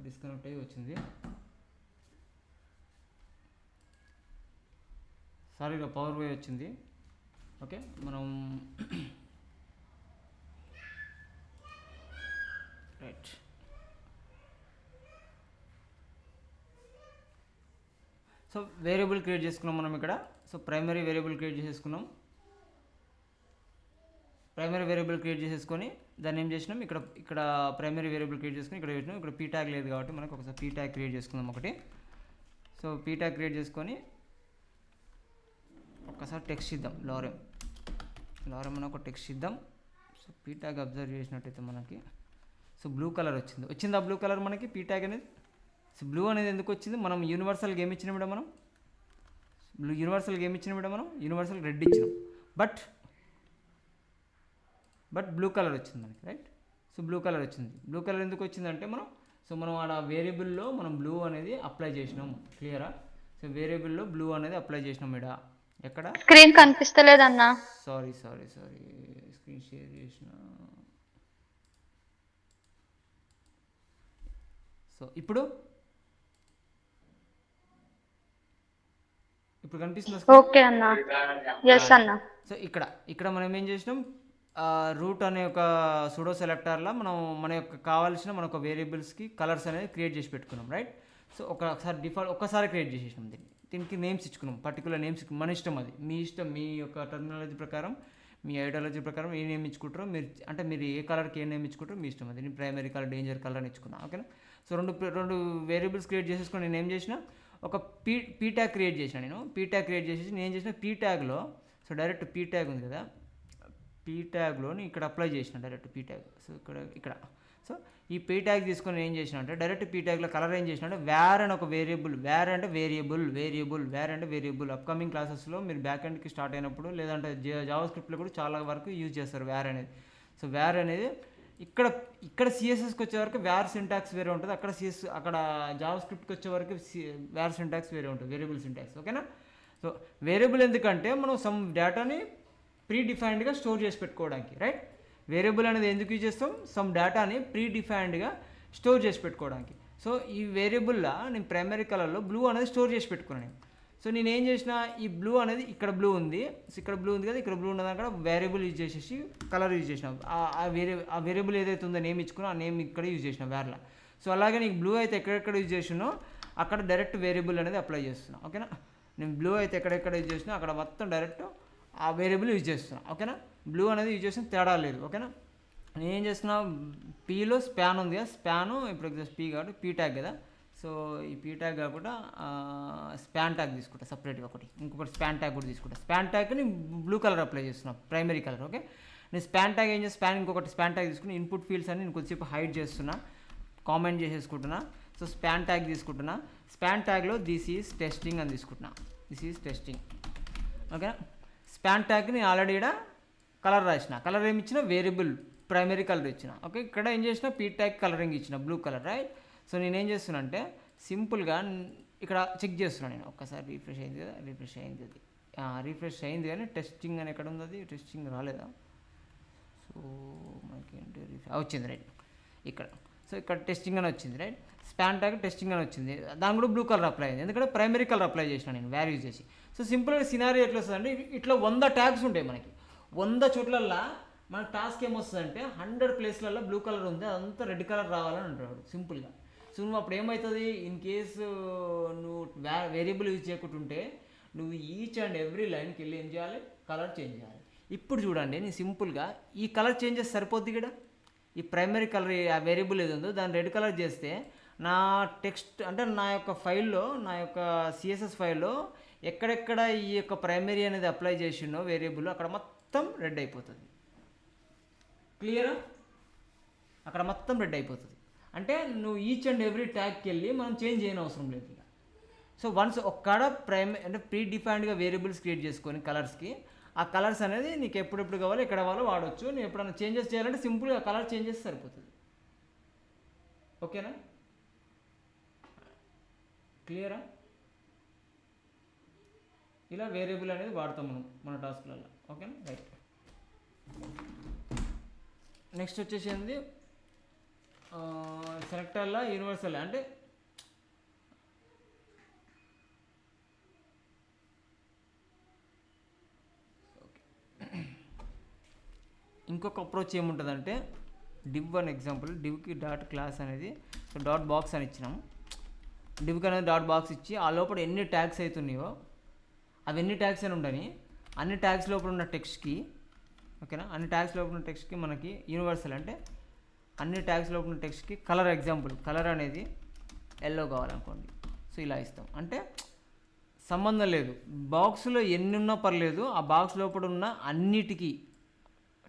Disconnect అయ్యి వచ్చింది. సారీగా power పోయి వచ్చింది. ఓకే, మనం రైట్. సో వేరియబుల్ క్రియేట్ చేసుకున్నాం మనం ఇక్కడ. సో ప్రైమరీ వేరియబుల్ క్రియేట్ చేసేసుకున్నాం. ప్రైమరీ వేరియబుల్ క్రియేట్ చేసేసుకొని దాన్ని ఏం చేసినాం, ఇక్కడ ప్రైమరీ వేరియబుల్ క్రియేట్ చేసుకుని ఇక్కడ పెట్టినాం. ఇక్కడ పీ ట్యాగ్ లేదు కాబట్టి మనకు ఒకసారి పీ ట్యాగ్ క్రియేట్ చేసుకుందాం ఒకటి. సో పీ ట్యాగ్ క్రియేట్ చేసుకొని ఒక్కసారి టెక్స్ట్ ఇద్దాం, లారెమ్ అని ఒక టెక్స్ట్ ఇద్దాం. సో పీ ట్యాగ్ అబ్జర్వ్ చేసినట్టయితే మనకి సో బ్లూ కలర్ వచ్చింది. ఆ బ్లూ కలర్ మనకి పీ ట్యాగ్ అనేది. సో బ్లూ అనేది ఎందుకు వచ్చింది, మనం యూనివర్సల్ గేమ్ ఇచ్చినాం మేడం. యూనివర్సల్ రెడ్ ఇచ్చినాం, బట్ బ్లూ కలర్ వచ్చింది మనకి, రైట్. సో బ్లూ కలర్ వచ్చింది. బ్లూ కలర్ ఎందుకు వచ్చిందంటే మనం ఆడ వేరియబుల్లో మనం బ్లూ అనేది అప్లై చేసినాం. క్లియరా? సో వేరియబుల్లో బ్లూ అనేది అప్లై చేసినాం. ఇక్కడ ఎక్కడ స్క్రీన్ కనిపిస్తలేదన్నా. సారీ స్క్రీన్ షేర్ చేసిన. సో ఇప్పుడు కనిపిస్తుందా? ఓకే అన్నా. ఎస్ అన్నా. సో ఇక్కడ మనం ఏం చేసినాం, రూట్ అనే ఒక సూడో సెలెక్టర్లో మనం మన యొక్క కావాల్సిన మన ఒక వేరియబుల్స్కి కలర్స్ అనేది క్రియేట్ చేసి పెట్టుకున్నాం, రైట్. సో ఒక్కసారి క్రియేట్ చేసేసినాం. దీనికి నేమ్స్ ఇచ్చుకున్నాం, పర్టికులర్ నేమ్స్. మన ఇష్టం, అది మీ ఇష్టం. మీ యొక్క టర్మినాలజీ ప్రకారం, మీ ఐడియాలజీ ప్రకారం ఏ నేమ్ ఇచ్చుకుంటారో మీరు ఏ కలర్కి ఏ నేమ్ ఇచ్చుకుంటారో మీ ఇష్టం. అది నేను ప్రైమరీ కలర్, డేంజర్ కలర్ అని ఇచ్చుకున్నా. ఓకేనా? సో రెండు వేరియబుల్స్ క్రియేట్ చేసేసుకొని నేను ఏం చేసిన, ఒక పీ ట్యాగ్ క్రియేట్ చేసిన. నేను ఏం చేసిన, పీ ట్యాగ్లో సో డైరెక్ట్ పీ ట్యాగ్ ఉంది కదా, పీ ట్యాగ్లో ఇక్కడ అప్లై చేసిన డైరెక్ట్ పీ ట్యాగ్. సో ఇక్కడ సో ఈ పీ ట్యాగ్ తీసుకొని ఏం చేసిన అంటే డైరెక్ట్ పీ ట్యాగ్లో కలర్ ఏం చేసిన అంటే వేర్ అని ఒక వేరియబుల్. వేర్ అంటే వేరియబుల్. అప్కమింగ్ క్లాసెస్లో మీరు బ్యాక్ ఎండ్కి స్టార్ట్ అయినప్పుడు లేదంటే జావా స్క్రిప్ట్లో కూడా చాలా వరకు యూజ్ చేస్తారు వేర్ అనేది. సో వేర్ అనేది ఇక్కడ సిఎస్ఎస్కి వచ్చే వరకు వేర్ సింటాక్స్ వేరే ఉంటుంది. అక్కడ జావా స్క్రిప్ట్కి వచ్చే వరకు వేర్ సింటాక్స్ వేరే ఉంటుంది, వేరియబుల్ సింటాక్స్. ఓకేనా? సో వేరియబుల్ ఎందుకంటే మనం సమ్ డేటాని ప్రీ డిఫైన్డ్గా స్టోర్ చేసి పెట్టుకోవడానికి, రైట్. వేరియబుల్ అనేది ఎందుకు యూజ్ చేస్తాం, సమ్ డేటాని ప్రీ డిఫైన్డ్గా స్టోర్ చేసి పెట్టుకోవడానికి. సో ఈ వేరియబుల్లో నేను ప్రైమరీ కలర్లో బ్లూ అనేది స్టోర్ చేసి పెట్టుకున్నాను. సో నేను ఏం చేసిన, ఈ బ్లూ అనేది ఇక్కడ బ్లూ ఉంది. సో ఇక్కడ బ్లూ ఉంది కదా, ఇక్కడ బ్లూ ఉన్నది. అక్కడ వేరియబుల్ యూజ్ చేసేసి కలర్ యూజ్ చేసినాం. ఆ వేరియబుల్ ఏదైతే ఉందో నేమ్ ఇచ్చుకున్నా ఆ నేమ్ ఇక్కడ యూజ్ చేసినా వేర్లా. సో అలాగే నీకు బ్లూ అయితే ఎక్కడెక్కడ యూజ్ చేసినో అక్కడ డైరెక్ట్ వేరియబుల్ అనేది అప్లై చేస్తున్నా. ఓకేనా? నేను బ్లూ అయితే ఎక్కడెక్కడ యూజ్ చేసినా అక్కడ మొత్తం డైరెక్ట్ ఆ వేరియబుల్ యూజ్ చేస్తున్నా. ఓకేనా? బ్లూ అనేది యూజ్ చేసిన తేడా లేదు. ఓకేనా? నేను ఏం చేస్తున్నా, పీలో స్పాన్ ఉంది కదా, స్పాను ఇప్పుడు పీ కాబట్టి పీ ట్యాగ్ కదా. సో ఈ పీ ట్యాగ్ కాకుండా స్పాన్ ట్యాగ్ తీసుకుంటా సపరేట్గా ఇంకొకటి స్పాన్ ట్యాగ్ కూడా తీసుకుంటా. స్పాన్ ట్యాగ్ని బ్లూ కలర్ అప్లై చేస్తున్నా, ప్రైమరీ కలర్. ఓకే, నేను స్పాన్ ట్యాగ్ ఏం చేస్తాను, ఇంకొకటి స్పాన్ ట్యాగ్ తీసుకుని ఇన్పుట్ ఫీల్డ్స్ అని నేను కొద్దిసేపు హైడ్ చేస్తున్నా, కామెంట్ చేసేసుకుంటున్నా. సో స్పాన్ ట్యాగ్ తీసుకుంటున్నా. స్పాన్ ట్యాగ్లో దిస్ ఈజ్ టెస్టింగ్ అని తీసుకుంటున్నా. ఓకేనా? స్పాన్ ట్యాగ్ని ఆల్రెడీ ఇక్కడ కలర్ రాసిన. కలర్ ఏమి ఇచ్చిన, వేరియబుల్ ప్రైమరీ కలర్ ఇచ్చిన. ఓకే, ఇక్కడ ఏం చేసిన, పీ ట్యాగ్ కలరింగ్ ఇచ్చిన, బ్లూ కలర్, రైట్. సో నేనేం చేస్తున్నా అంటే సింపుల్గా ఇక్కడ చెక్ చేస్తున్నాను. నేను ఒక్కసారి రిఫ్రెష్ అయింది కదా, రిఫ్రెష్ అయింది కానీ టెస్టింగ్ అని ఎక్కడ ఉంది, అది టెస్టింగ్ రాలేదా. సో మనకేంటి వచ్చింది, రైట్ ఇక్కడ. సో ఇక్కడ టెస్టింగ్ అని వచ్చింది, రైట్. స్పాన్ ట్యాగ్ టెస్టింగ్ అని వచ్చింది, దాని కూడా బ్లూ కలర్ అప్లై అయింది, ఎందుకంటే ప్రైమరీ కలర్ అప్లై చేసిన నేను వాల్యూ చేసి. సో సింపుల్గా సినారియో ఎట్లా వస్తుంది అంటే ఇట్లా 100 ట్యాగ్స్ ఉంటాయి మనకి. 100 చోట్లల్లో మన టాస్క్ ఏమొస్తుందంటే 100 ప్లేస్లలో బ్లూ కలర్ ఉంది, అదంతా రెడ్ కలర్ రావాలని అంటాడు సింపుల్గా. సో నువ్వు అప్పుడు ఏమవుతుంది, ఇన్ కేసు నువ్వు వేరియబుల్ యూజ్ చేయకుంటుంటే నువ్వు ఈచ్ అండ్ ఎవ్రీ లైన్కి వెళ్ళి ఏం చేయాలి, కలర్ చేంజ్ చేయాలి. ఇప్పుడు చూడండి, నేను సింపుల్గా ఈ కలర్ చేంజెస్ సరిపోద్ది ఇక్కడ. ఈ ప్రైమరీ కలర్ ఆ వేరియబుల్ ఏది ఉందో దాన్ని రెడ్ కలర్ చేస్తే నా టెక్స్ట్ అంటే నా యొక్క ఫైల్లో, నా యొక్క సిఎస్ఎస్ ఫైల్లో ఎక్కడెక్కడ ఈ యొక్క ప్రైమరీ అనేది అప్లై చేసినో వేరియబుల్ అక్కడ మొత్తం రెడ్ అయిపోతుంది. క్లియరా? అక్కడ మొత్తం రెడ్ అయిపోతుంది. అంటే నువ్వు ఈచ్ అండ్ ఎవ్రీ ట్యాగ్కి వెళ్ళి మనం చేంజ్ చేయని అవసరం లేదు ఇక. సో వన్స్ ఒక్కడ అంటే ప్రీ డిఫైన్డ్గా వేరియబుల్స్ క్రియేట్ చేసుకొని కలర్స్కి, ఆ కలర్స్ అనేది నీకు ఎప్పుడెప్పుడు కావాలో ఎక్కడ కావాలో వాడవచ్చు. నేను ఎప్పుడైనా చేంజెస్ చేయాలంటే సింపుల్గా కలర్ చేంజెస్ సరిపోతుంది. ఓకేనా? క్లియరా? ఇలా వేరియబుల్ అనేది వాడతాం మనం మన టాస్క్లలో. ఓకేనా? రైట్. నెక్స్ట్ వచ్చేసి సెలెక్టర్లో యూనివర్సల్ అంటే ఇంకొక అప్రోచ్ ఏముంటుందంటే డివ్ అని ఎగ్జాంపుల్ డివ్కి డాట్ క్లాస్ అనేది సో డాట్ బాక్స్ అని ఇచ్చినాం. డివ్కి అనేది డాట్ బాక్స్ ఇచ్చి ఆ లోపల ఎన్ని ట్యాగ్స్ అవుతున్నాయో అవి ఎన్ని ట్యాగ్స్ అని ఉండని అన్ని ట్యాగ్స్ లోపల ఉన్న టెక్స్ట్కి ఓకేనా, అన్ని ట్యాగ్స్ లోపల ఉన్న టెక్స్ట్కి మనకి యూనివర్సల్ అంటే అన్ని ట్యాగ్స్ లోపల ఉన్న టెక్స్ట్కి కలర్ ఎగ్జాంపుల్ కలర్ అనేది ఎల్లో కావాలనుకోండి. సో ఇలా ఇస్తాం అంటే సంబంధం లేదు, బాక్స్లో ఎన్ని ఉన్నా పర్లేదు, ఆ బాక్స్ లోపల ఉన్న అన్నిటికీ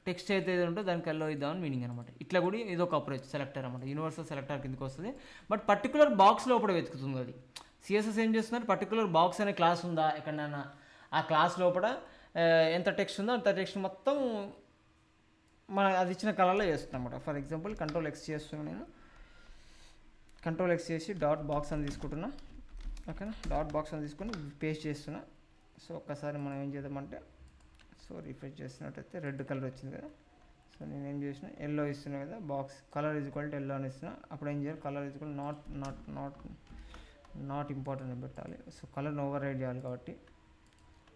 టెక్స్ట్ అయితే ఏది ఉంటుందో దానికి ఎల్లో ఇద్దామని మీనింగ్ అనమాట. ఇట్లా కూడా ఇది ఒక అప్రోచ్ సెలెక్టర్ అనమాట, యూనివర్సల్ సెలెక్టర్ కిందకి వస్తుంది. బట్ పర్టికులర్ బాక్స్ లోపల వెతుకుతుంది అది. సిఎస్ఎస్ ఏం చేస్తున్నారు, పర్టికులర్ బాక్స్ అనే క్లాస్ ఉందా ఎక్కడైనా, ఆ క్లాస్ లోపల ఎంత టెక్స్ట్ ఉందో అంత టెక్స్ట్ మొత్తం మన అది ఇచ్చిన కలర్లో చేస్తున్నాం అనమాట. ఫర్ ఎగ్జాంపుల్ కంట్రోల్ ఎక్స్ చేస్తున్నాను నేను, కంట్రోల్ ఎక్స్ చేసి డాట్ బాక్స్ అని తీసుకుంటున్నా ఓకేనా, డాట్ బాక్స్ అని తీసుకొని పేస్ట్ చేస్తున్నా. సో ఒక్కసారి మనం ఏం చేద్దామంటే సో రిఫ్రెష్ చేస్తున్నట్టయితే రెడ్ కలర్ వచ్చింది కదా. సో నేను ఏం చేసిన ఎల్లో ఇస్తున్నా కదా, box colour is equal to yellow అని ఇస్తున్నా. అప్పుడు ఏం చేయాలి, colour is equal not important అని పెట్టాలి. సో కలర్ని ఓవర్ రైడ్ చేయాలి కాబట్టి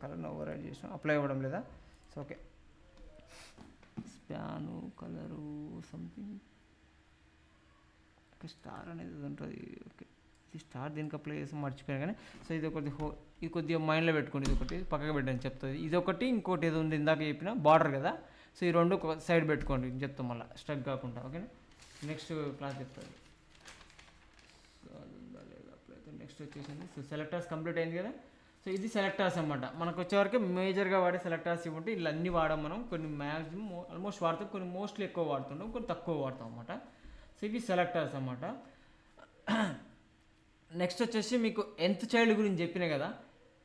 కలర్ని ఓవర్ రైడ్ చేసినా అప్లై అవ్వడం లేదా. So okay span colour something okay star అనేది ఉంటుంది. ఓకే ఈ స్టార్ దీనికి అప్లై చేసి మర్చిపోయాను కానీ. సో ఇది ఒకటి ఇది కొద్దిగా మైండ్లో పెట్టుకోండి, ఇది ఒకటి పక్కకు పెట్టని చెప్తుంది. ఇది ఒకటి ఇంకోటి ఏదో ఉంది ఇందాక చెప్పిన బార్డర్ కదా. సో ఈ రెండు సైడ్ పెట్టుకోండి చెప్తాం మళ్ళీ స్ట్రక్ కాకుండా ఓకేనా. నెక్స్ట్ క్లాస్ చెప్తుంది. సో అది ఉందా లేదా అప్లై అయితే నెక్స్ట్ వచ్చేసింది. సో సెలెక్టర్స్ కంప్లీట్ అయింది కదా. సో ఇది సెలెక్టర్స్ అనమాట. మనకు వచ్చేవరకు మేజర్గా వాడే సెలెక్టర్స్ ఇవ్వండి ఇలా అన్నీ వాడాం మనం. కొన్ని మ్యాక్సిమం ఆల్మోస్ట్ వాడతాం, కొన్ని మోస్ట్లీ ఎక్కువ వాడుతుంటాం, కొన్ని తక్కువ వాడతాం అనమాట. సో ఇవి సెలెక్టర్స్ అనమాట. నెక్స్ట్ వచ్చేసి మీకు nth చైల్డ్ గురించి చెప్పిన కదా,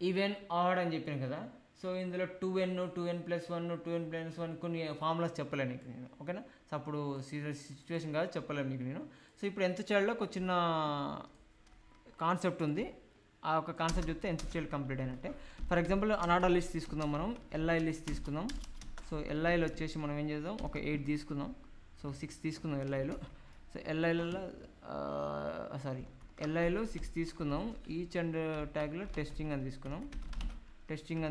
ఈవెన్ ఆడ్ అని చెప్పిన కదా. సో ఇందులో 2n 2n+1 2n+1 కొన్ని ఫార్ములాస్ చెప్పలేను నీకు నేను ఓకేనా. సో అప్పుడు సిచ్యువేషన్ కాదు చెప్పలేను నీకు నేను. సో ఇప్పుడు nth చైల్డ్లో ఒక చిన్న కాన్సెప్ట్ ఉంది, ఆ ఒక కాన్సెప్ట్ చెప్తే nth చైల్డ్ కంప్లీట్ అయినట్టే. ఫర్ ఎగ్జాంపుల్ అనార్డర్ లిస్ట్ తీసుకుందాం మనం, ఎల్ఐ లిస్ట్ తీసుకుందాం. సో ఎల్ఐలో వచ్చేసి మనం ఏం చేద్దాం, ఒక 8 తీసుకుందాం. సో 6 తీసుకుందాం ఎల్ఐలో. సో ఎల్ఐలో 6 తీసుకుందాం. ఈచ్ అండ్ ట్యాగ్లో టెస్టింగ్ అని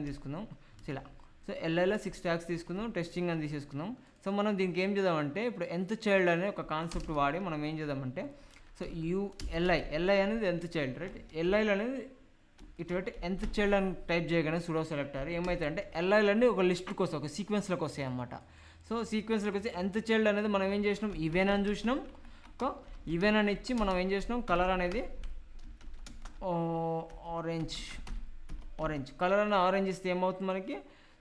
తీసుకుందాం. సో ఇలా సో ఎల్ఐలో 6 ట్యాగ్స్ తీసుకుందాం, టెస్టింగ్ అని తీసేసుకుందాం. సో మనం దీనికి ఏం చేద్దామంటే ఇప్పుడు nth చైల్డ్ అనే ఒక కాన్సెప్ట్ వాడి మనం ఏం చేద్దామంటే సో ఎల్ఐ అనేది nth చైల్డ్ రైట్. ఎల్ఐలో అనేది ఇటువంటి nth చైల్డ్ అని టైప్ చేయగానే సూడో సెలెక్టర్ ఏమవుతాయంటే ఎల్ఐలన్నీ ఒక లిస్ట్కి వస్తాయి, ఒక సీక్వెన్స్లోకి వస్తాయి అన్నమాట. సో సీక్వెన్స్లోకి వచ్చి nth చైల్డ్ అనేది మనం ఏం చేసినాం, ఈవెన్ అని చూసినాం. ఒక ఈవెన్ అని ఇచ్చి మనం ఏం చేసినాం, కలర్ అనేది ఆరెంజ్ కలర్ అన్న ఆరెంజ్ ఇస్తే ఏమవుతుంది మనకి.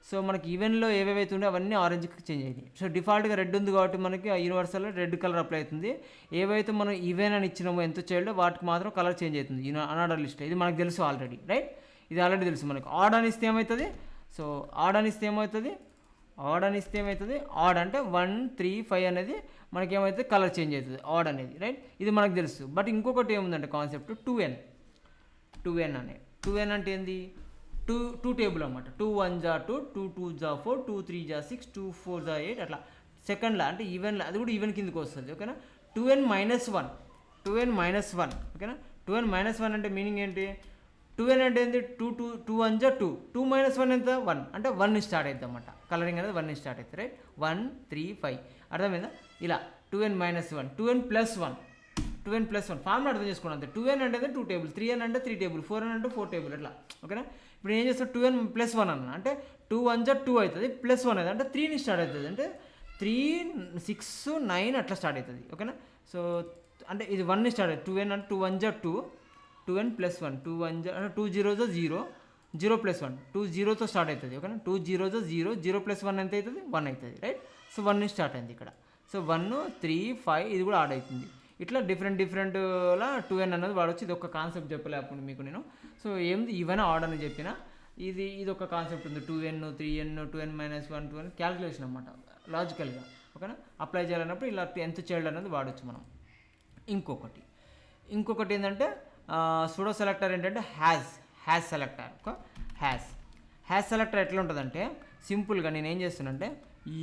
సో మనకి ఈవెన్లో ఏవేవైతే ఉండే అవన్నీ ఆరెంజ్కి చేంజ్ అయ్యాయి. సో డిఫాల్ట్గా రెడ్ ఉంది కాబట్టి మనకి ఆ యూనివర్సల్లో రెడ్ కలర్ అప్లై అవుతుంది. ఏవైతే మనం ఈవెన్ అని ఇచ్చినామో ఎంత చైల్డ్ వాటికి మాత్రం కలర్ చేంజ్ అవుతుంది అనార్డర్ లిస్ట్. ఇది మనకు తెలుసు ఆల్రెడీ రైట్, ఇది ఆల్రెడీ తెలుసు మనకు. ఆడ్ అని ఇస్తే ఏమవుతుంది, సో ఆడ్ అని ఇస్తే ఏమవుతుంది, ఆడ్ అంటే 1 3 5 అనేది మనకి ఏమవుతుంది కలర్ చేంజ్ అవుతుంది ఆడ్ అనేది రైట్, ఇది మనకు తెలుసు. బట్ ఇంకొకటి ఏముందంటే కాన్సెప్ట్ 2n అంటే ఏంది, 2 టేబుల్ అనమాట. 2 1 జా 2, 2 2 జా 4, 2 3 జా 6, 2 4 జా 8 అట్లా సెకండ్లో అంటే ఈవెన్లో అది కూడా ఈవెన్ కిందకి వస్తుంది ఓకేనా. 2n - 1 ఓకేనా. 2n - 1 అంటే మీనింగ్ ఏంటి, 2n అంటే ఏంటి, 2 1 జా 2, 2 - 1 ఎంత 1 అంటే 1 నుంచి స్టార్ట్ అవుతుంది అన్నమాట. కలరింగ్ అనేది 1 నుంచి స్టార్ట్ అవుతుంది రైట్. 1 3 5 అర్థమైందా. ఇలా 2n - 1 2n+1 ఫార్ములా అర్థం చేసుకోండి అంతే. 2n అంటే 2 టేబుల్, 3n అంటే 3 టేబుల్, 4n అంటే 4 టేబుల్ అట్లా ఓకేనా. ఇప్పుడు ఏం చేస్తాం 2n+1 అన్న అంటే 2 1 జా 2 అవుతుంది, +1 అవుతుంది అంటే 3 నుంచి స్టార్ట్ అవుతుంది అంటే 3 6 9 అట్లా స్టార్ట్ అవుతుంది ఓకేనా. సో అంటే ఇది 1 నుంచి స్టార్ట్ అవుతుంది. 2n అంటే 2 1 జా 2, 2n+1 2 1 జా అంటే 2 0 జా 0, 0+1 2 0తో స్టార్ట్ అవుతుంది ఓకేనా. 2 0 జా 0, 0+1 ఎంత అవుతుంది 1 అవుతుంది రైట్. సో 1 నుంచి స్టార్ట్ అయింది ఇక్కడ. సో 1 3 5 ఇది కూడా యాడ్ అవుతుంది. ఇట్లా డిఫరెంట్లా 2n అనేది వాడవచ్చు. ఇది ఒక కాన్సెప్ట్ చెప్పలే అప్పుడు మీకు నేను. సో ఏంది ఈవెన్ ఆడ్ అని చెప్పిన, ఇది ఒక కాన్సెప్ట్ ఉంది 2n 3n 2n - 1 2n calculation అనమాట లాజికల్గా ఓకేనా. అప్లై చేయాలన్నప్పుడు ఇలా nth చైల్డ్ అనేది వాడచ్చు మనం. ఇంకొకటి ఏంటంటే సూడో సెలెక్టర్ ఏంటంటే హ్యాష్ సెలెక్టర్. హ్యాష్ సెలెక్టర్ ఎట్లా ఉంటుందంటే సింపుల్గా నేను ఏం చేస్తున్నానంటే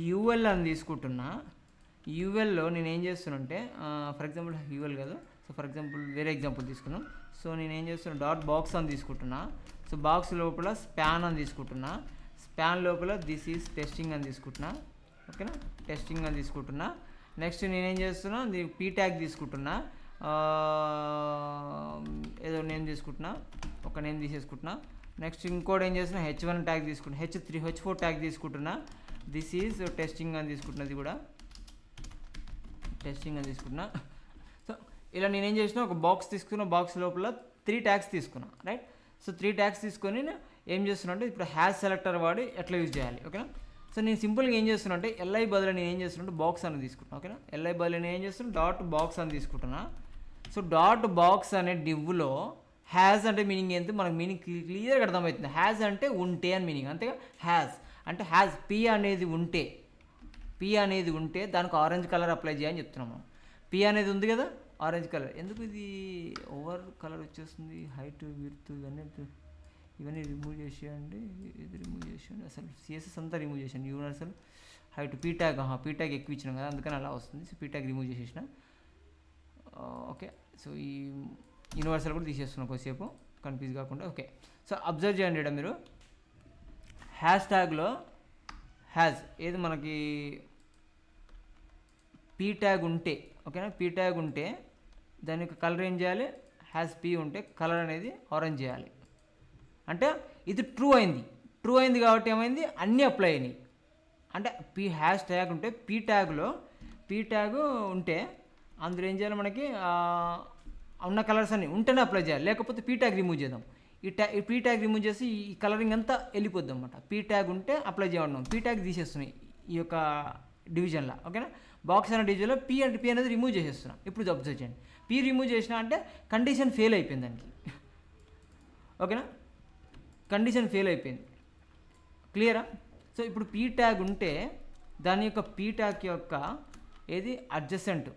యూఎల్ అని తీసుకుంటున్నా, యూఎల్లో నేను ఏం చేస్తున్నానంటే ఫర్ ఎగ్జాంపుల్ యూఎల్ కాదు, సో ఫర్ ఎగ్జాంపుల్ వేరే ఎగ్జాంపుల్ తీసుకున్నాం. సో నేను ఏం చేస్తున్నాను, డాట్ బాక్స్ అని తీసుకుంటున్నా. సో బాక్స్ లోపల స్పాన్ అని తీసుకుంటున్నా. స్పాన్ లోపల దిస్ ఈజ్ టెస్టింగ్ అని తీసుకుంటున్నా. ఓకేనా, టెస్టింగ్ అని తీసుకుంటున్నా. నెక్స్ట్ నేనేం చేస్తున్నా, పీ ట్యాగ్ తీసుకుంటున్నా. ఏదో నేమ్ తీసుకుంటున్నా, ఒక నేమ్ తీసేసుకుంటున్నా. నెక్స్ట్ ఇంకోటి ఏం చేస్తున్నా, H1 ట్యాగ్ తీసుకుంటున్నా, H4 ట్యాగ్ తీసుకుంటున్నా. దిస్ ఈజ్ టెస్టింగ్ అని తీసుకుంటున్నది కూడా టెస్టింగ్ అని తీసుకున్నా. సో ఇలా నేనేం చేసిన, ఒక బాక్స్ తీసుకున్నా, బాక్స్ లోపల 3 ట్యాగ్స్ తీసుకున్నా, రైట్. సో 3 ట్యాగ్స్ తీసుకొని ఏం చేస్తున్నా అంటే ఇప్పుడు హ్యాష్ సెలెక్టర్ వాడి ఎట్లా యూజ్ చేయాలి, ఓకేనా. సో నేను సింపుల్గా ఏం చేస్తున్నా అంటే ఎల్ఐ బదులు నేను ఏం చేస్తున్నా బాక్స్ అని తీసుకుంటున్నా, ఓకేనా. ఎల్ఐ బదులు నేను ఏం చేస్తున్నా, డాట్ బాక్స్ అని తీసుకుంటున్నా. సో డాట్ బాక్స్ అనే డివ్లో హ్యాజ్ అంటే మీనింగ్ ఏంటి, మనకు మీనింగ్ క్లియర్గా అర్థమవుతుంది. హ్యాజ్ అంటే ఉంటే అని మీనింగ్, అంతేగా. హ్యాజ్ అంటే హ్యాజ్ పి అనేది ఉంటే దానికి ఆరెంజ్ కలర్ అప్లై చేయని చెప్తున్నాము. పి అనేది ఉంది కదా, ఆరెంజ్ కలర్. ఎందుకు ఇది ఓవర్ కలర్ వచ్చేస్తుంది, హైట్ విడ్త్ ఇవన్నీ రిమూవ్ చేసేయండి. ఇది రిమూవ్ చేసేయండి, అసలు సిఎస్ఎస్ అంతా రిమూవ్ చేసేయండి. యూనివర్సల్ హైట్ పీ ట్యాగ్ ఎక్కువ ఇచ్చినాం కదా, అందుకని అలా వస్తుంది. సో పీ ట్యాగ్ రిమూవ్ చేసేసిన. ఓకే, సో ఈ యూనివర్సల్ కూడా తీసేస్తున్నాం కొద్దిసేపు కన్ఫ్యూజ్ కాకుండా. ఓకే, సో అబ్జర్వ్ చేయండి ఇక్కడ మీరు హ్యాష్ ట్యాగ్లో హ్యాజ్ ఏది మనకి పీ ట్యాగ్ ఉంటే, ఓకేనా. పీ ట్యాగ్ ఉంటే దాని యొక్క కలర్ ఏం చేయాలి, హ్యాజ్ పీ ఉంటే కలర్ అనేది ఆరెంజ్ చేయాలి. అంటే ఇది ట్రూ అయింది కాబట్టి ఏమైంది, అన్నీ అప్లై అయినాయి. అంటే హ్యాష్ ట్యాగ్ ఉంటే పీ ట్యాగ్ ఉంటే అందులో ఏం చేయాలి, మనకి ఉన్న కలర్స్ అన్నీ ఉంటేనే అప్లై చేయాలి, లేకపోతే పీ ట్యాగ్ రిమూవ్ చేద్దాం. ఈ పీ ట్యాగ్ రిమూవ్ చేసి ఈ కలరింగ్ అంతా వెళ్ళిపోద్ది అనమాట. పీ ట్యాగ్ ఉంటే అప్లై చేయడం, పీ ట్యాగ్ తీసేస్తున్నాయి ఈ యొక్క డివిజన్లో, ఓకేనా. బాక్స్ అనే డివిజన్లో పీ అనేది రిమూవ్ చేసేస్తున్నాం. ఇప్పుడు అబ్జర్వ్ చేయండి, పీ రిమూవ్ చేసినా అంటే కండిషన్ ఫెయిల్ అయిపోయింది దానికి, ఓకేనా. కండిషన్ ఫెయిల్ అయిపోయింది, క్లియరా. సో ఇప్పుడు పీ ట్యాగ్ ఉంటే దాని యొక్క పీ ట్యాగ్ యొక్క ఏది అడ్జసెంట్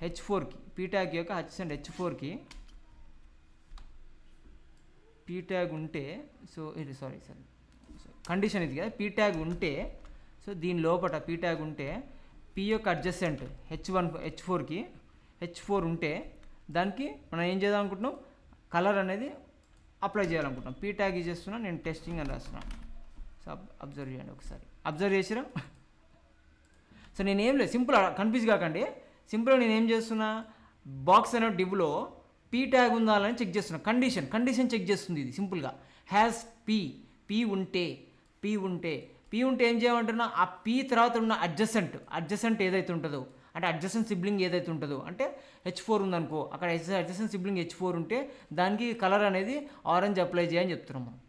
H4కి, పీ ట్యాగ్ యొక్క అడ్జసెంట్ H4కి పీ ట్యాగ్ ఉంటే, సో ఇది సారీ కండిషన్ ఇది కదా, పీ ట్యాగ్ ఉంటే, సో దీని లోపల పీ ట్యాగ్ ఉంటే పీ యొక్క అడ్జసెంట్ H4కి H4 ఉంటే దానికి మనం ఏం చేద్దాం అనుకుంటున్నాం, కలర్ అనేది అప్లై చేయాలనుకుంటున్నాం. పీ ట్యాగ్ చేస్తున్నా, నేను టెస్టింగ్ అని రాస్తున్నాను. సో అబ్జర్వ్ చేయండి ఒకసారి, అబ్జర్వ్ చేసిరా. సో నేనేం లేదు, సింపుల్ కన్ఫ్యూజ్ కాకండి. సింపుల్గా నేను ఏం చేస్తున్నా, బాక్స్ అనే డివ్లో పీ ట్యాగ్ ఉందా అని చెక్ చేస్తున్నా. కండిషన్ చెక్ చేస్తుంది ఇది సింపుల్గా. హ్యాస్ పీ ఉంటే ఏం చేయమంటున్నా, ఆ పీ తర్వాత ఉన్న అడ్జసెంట్ ఏదైతే ఉంటుందో, అంటే అడ్జసెంట్ సిబ్లింగ్ ఏదైతే ఉంటుందో, అంటే H4 ఉందనుకో, అక్కడ అడ్జసెంట్ సిబ్లింగ్ H4 ఉంటే దానికి కలర్ అనేది ఆరెంజ్ అప్లై చేయని చెప్తున్నాం మనం.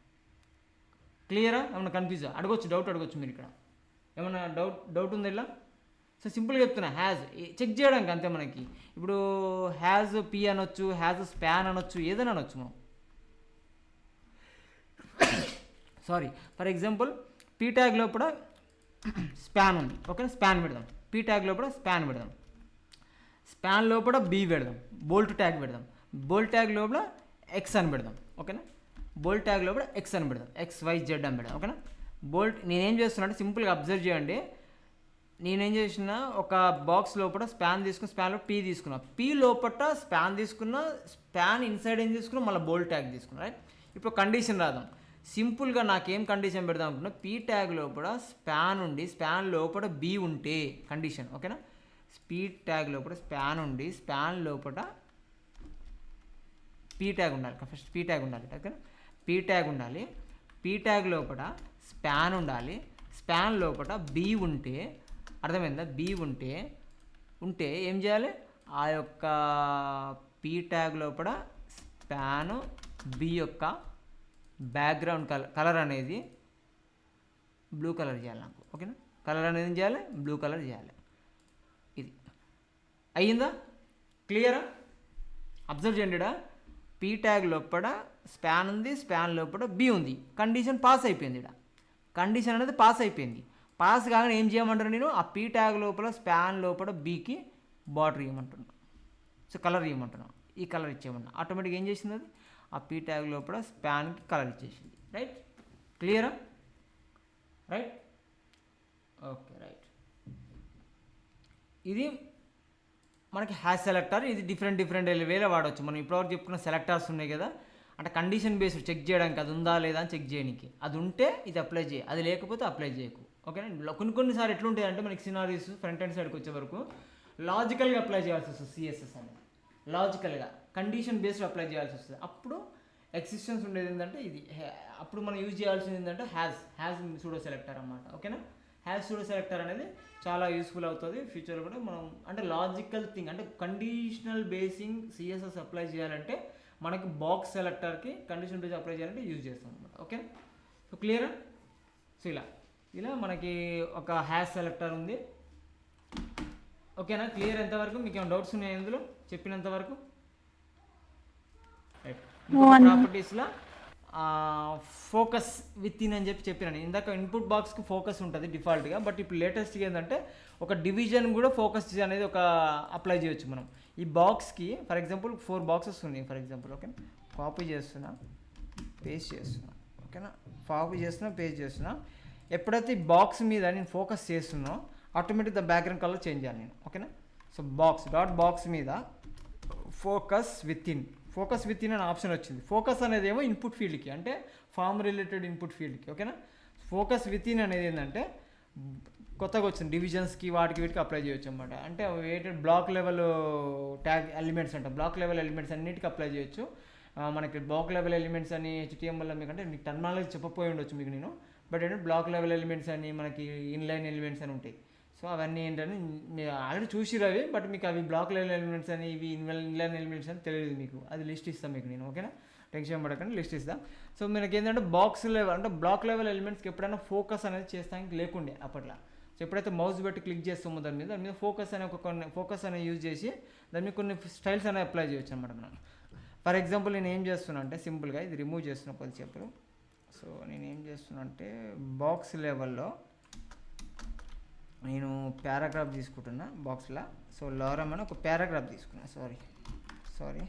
క్లియరా, ఏమన్నా కన్ఫ్యూజ్ డౌట్ అడగొచ్చు మీరు ఇక్కడ, ఏమన్నా డౌట్ ఉందా ఇలా. సో సింపుల్గా చెప్తున్నా, హ్యాజ్ చెక్ చేయడానికి అంతే. మనకి ఇప్పుడు హ్యాజ్ పీ అనొచ్చు, హ్యాజ్ స్పాన్ అనొచ్చు, ఏదైనా అనొచ్చు మనం. Sorry, for example P tag లోపల స్పాన్ ఉంది, ఓకేనా. స్పాన్ పెడదాం, పీ ట్యాగ్ లోపల స్పాన్ పెడదాం, స్పాన్ లోపల బీ పెడదాం, బోల్ట్ ట్యాగ్ పెడదాం, బోల్ట్ ట్యాగ్ లోపల ఎక్స్ అని పెడదాం, ఓకేనా. బోల్ట్ ట్యాగ్ లోపల ఎక్స్ అని పెడదాం, XYZ అని పెడదాం, ఓకేనా. నేనేం చేస్తున్నా అంటే సింపుల్గా అబ్జర్వ్ చేయండి. నేనేం చేసిన, ఒక బాక్స్ లోపల స్పాన్ తీసుకుని, స్పాన్లో పీ తీసుకున్నా, పీ లోపల స్పాన్ తీసుకున్నా, స్పాన్ ఇన్సైడ్ ఏం తీసుకున్నా, మళ్ళీ బోల్ట్ ట్యాగ్ తీసుకున్నా, రైట్. ఇప్పుడు కండిషన్ రాదాం. సింపుల్గా నాకేం కండిషన్ పెడదాం అనుకున్నా, పీ ట్యాగ్ లోపల స్పాన్ ఉండి స్పాన్ లోపల బీ ఉంటే కండిషన్, ఓకేనా. పీ ట్యాగ్ లోపల స్పాన్ ఉండి స్పాన్ లోపల పీ ట్యాగ్ ఉండాలి, ఫస్ట్ పీ ట్యాగ్ ఉండాలి, ఓకేనా. పీ ట్యాగ్ ఉండాలి, పీ ట్యాగ్ లోపల స్పాన్ ఉండాలి, స్పాన్ లోపల బీ ఉంటే, అర్థమైందా. బీ ఉంటే ఏం చేయాలి, ఆ యొక్క పీ ట్యాగ్ లోపల స్పాన్ బీ యొక్క బ్యాక్గ్రౌండ్ కలర్ అనేది బ్లూ కలర్ చేయాలి నాకు, ఓకేనా. కలర్ అనేది ఏం చేయాలి, బ్లూ కలర్ చేయాలి. ఇది అయ్యిందా, క్లియరా. అబ్జర్వ్ చేయండి, పీ ట్యాగ్ లోపల స్పాన్ ఉంది, స్పాన్ లోపల బీ ఉంది, కండిషన్ పాస్ అయిపోయింది. కండిషన్ అనేది పాస్ అయిపోయింది. పాస్ కాగానే ఏం చేయమంటారు, నేను ఆ పీ ట్యాగ్ లోపల స్పాన్ లోపల బీకి బార్డర్ ఇవ్వమంటున్నాను. సో కలర్ ఇవ్వమంటున్నాను, ఈ కలర్ ఇచ్చేయమన్నా, ఆటోమేటిక్గా ఏం చేసింది అది, ఆ పీ ట్యాగ్ లోపల స్పాన్కి కలర్ ఇచ్చేసింది, రైట్. క్లియరా, రైట్. Okay, right. ఇది మనకి హ్యాష్ సెలెక్టర్. ఇది డిఫరెంట్ వేలో వాడవచ్చు. మనం ఇప్పటివరకు చెప్పుకున్న సెలెక్టర్స్ ఉన్నాయి కదా, అంటే కండిషన్ బేస్డ్ చెక్ చేయడానికి అది ఉందా లేదా అని చెక్ చేయడానికి. అది ఉంటే ఇది అప్లై చేయి, అది లేకపోతే అప్లై చేయకు. ఓకేనా. కొన్నిసార్లు ఎట్లుంటాయి అంటే మనకి సినారీస్ ఫ్రంట్ ఎండ్ సైడ్కి వచ్చే వరకు లాజికల్గా అప్లై చేయాల్సి వస్తుంది. సిఎస్ఎస్ అనేది లాజికల్గా కండిషన్ బేస్డ్ అప్లై చేయాల్సి వస్తుంది. అప్పుడు ఎక్సిస్టెన్స్ ఉండేది ఏంటంటే ఇది, అప్పుడు మనం యూజ్ చేయాల్సింది ఏంటంటే హ్యాస్ సూడో సెలెక్టర్ అన్నమాట. ఓకేనా. హ్యాస్ సూడో సెలెక్టర్ అనేది చాలా యూస్ఫుల్ అవుతుంది ఫ్యూచర్లో కూడా. మనం అంటే లాజికల్ థింగ్ అంటే కండిషనల్ బేసింగ్ సిఎస్ఎస్ అప్లై చేయాలంటే మనకి బాక్స్ సెలెక్టర్కి కండిషన్ బేస్ అప్లై చేయాలంటే యూజ్ చేస్తాం అనమాట. ఓకేనా. సో క్లియరా. సో ఇలా మనకి ఒక హ్యాష్ సెలెక్టర్ ఉంది. ఓకేనా. క్లియర్ ఎంతవరకు? మీకు ఏమైనా డౌట్స్ ఉన్నాయి ఇందులో చెప్పినంతవరకు? రైట్. ప్రాపర్టీస్లో ఫోకస్ విత్ ఇన్ అని చెప్పినాను ఇందాక. ఇన్పుట్ బాక్స్కి ఫోకస్ ఉంటుంది డిఫాల్ట్గా, బట్ ఇప్పుడు లేటెస్ట్గా ఏంటంటే ఒక డివిజన్ కూడా ఫోకస్ అనేది ఒక అప్లై చేయొచ్చు మనం. ఈ బాక్స్కి ఫర్ ఎగ్జాంపుల్ 4 బాక్సెస్ ఉన్నాయి ఫర్ ఎగ్జాంపుల్. ఓకే, కాపీ చేస్తున్నా, పేస్ట్ చేస్తున్నా. ఓకేనా. కాపీ చేస్తున్నా, పేస్ట్ చేస్తున్నా. ఎప్పుడైతే ఈ బాక్స్ మీద నేను ఫోకస్ చేస్తున్నా automatic the background colour change చేయాలి నేను. ఓకేనా. సో బాక్స్ మీద ఫోకస్ విత్ ఇన్ అనే ఆప్షన్ వచ్చింది. ఫోకస్ అనేది ఏమో ఇన్పుట్ ఫీల్డ్కి, అంటే ఫామ్ రిలేటెడ్ ఇన్పుట్ ఫీల్డ్కి. ఓకేనా. ఫోకస్ విత్ ఇన్ అనేది ఏంటంటే కొత్తగా వచ్చింది డివిజన్స్కి వీటికి అప్లై చేయొచ్చు అనమాట. అంటే బ్లాక్ లెవెల్ ట్యాగ్ ఎలిమెంట్స్ అంట, బ్లాక్ లెవెల్ ఎలిమెంట్స్ అన్నిటికీ అప్లై చేయొచ్చు. మనకి బ్లాక్ లెవెల్ ఎలిమెంట్స్ అని HTML మీకంటే మీకు టర్మినాలజీ చెప్పపోయి ఉండొచ్చు మీకు నేను, బట్ ఏంటంటే బ్లాక్ లెవెల్ ఎలిమెంట్స్ అని మనకి ఇన్లైన్ ఎలిమెంట్స్ అని ఉంటాయి. సో అవన్నీ ఏంటని మీరు ఆల్రెడీ చూసిరు అవి, బట్ మీకు అవి బ్లాక్ లెవెల్ ఎలిమెంట్స్ అని ఇవి ఇన్లైన్ ఎలిమెంట్స్ అని తెలియదు మీకు. అది లిస్ట్ ఇస్తాను మీకు నేను. ఓకేనా. టెన్షన్ పడకండి, లిస్ట్ ఇస్తాను. సో మనకి ఏంటంటే బాక్స్ లెవెల్ అంటే బ్లాక్ లెవెల్ ఎలిమెంట్స్కి ఎప్పుడైనా ఫోకస్ అనేది చేస్తానికి లేకుండే అప్పట్లో. సో ఎప్పుడైతే మౌస్ పెట్టి క్లిక్ చేస్తామో దాని మీద ఫోకస్ అనేది యూజ్ చేసి దాని మీద కొన్ని స్టైల్స్ అనేవి అప్లై చేయొచ్చు అనమాట మనం. ఫర్ ఎగ్జాంపుల్ నేను ఏం చేస్తున్నా అంటే సింపుల్గా ఇది రిమూవ్ చేస్తున్నా కొద్దిసేపు. సో నేను ఏం చేస్తున్నా అంటే బాక్స్ లెవెల్లో నేను పారాగ్రాఫ్ తీసుకుంటున్నా బాక్స్లో. సో లారమ్ అని ఒక పారాగ్రాఫ్ తీసుకున్నా. సారీ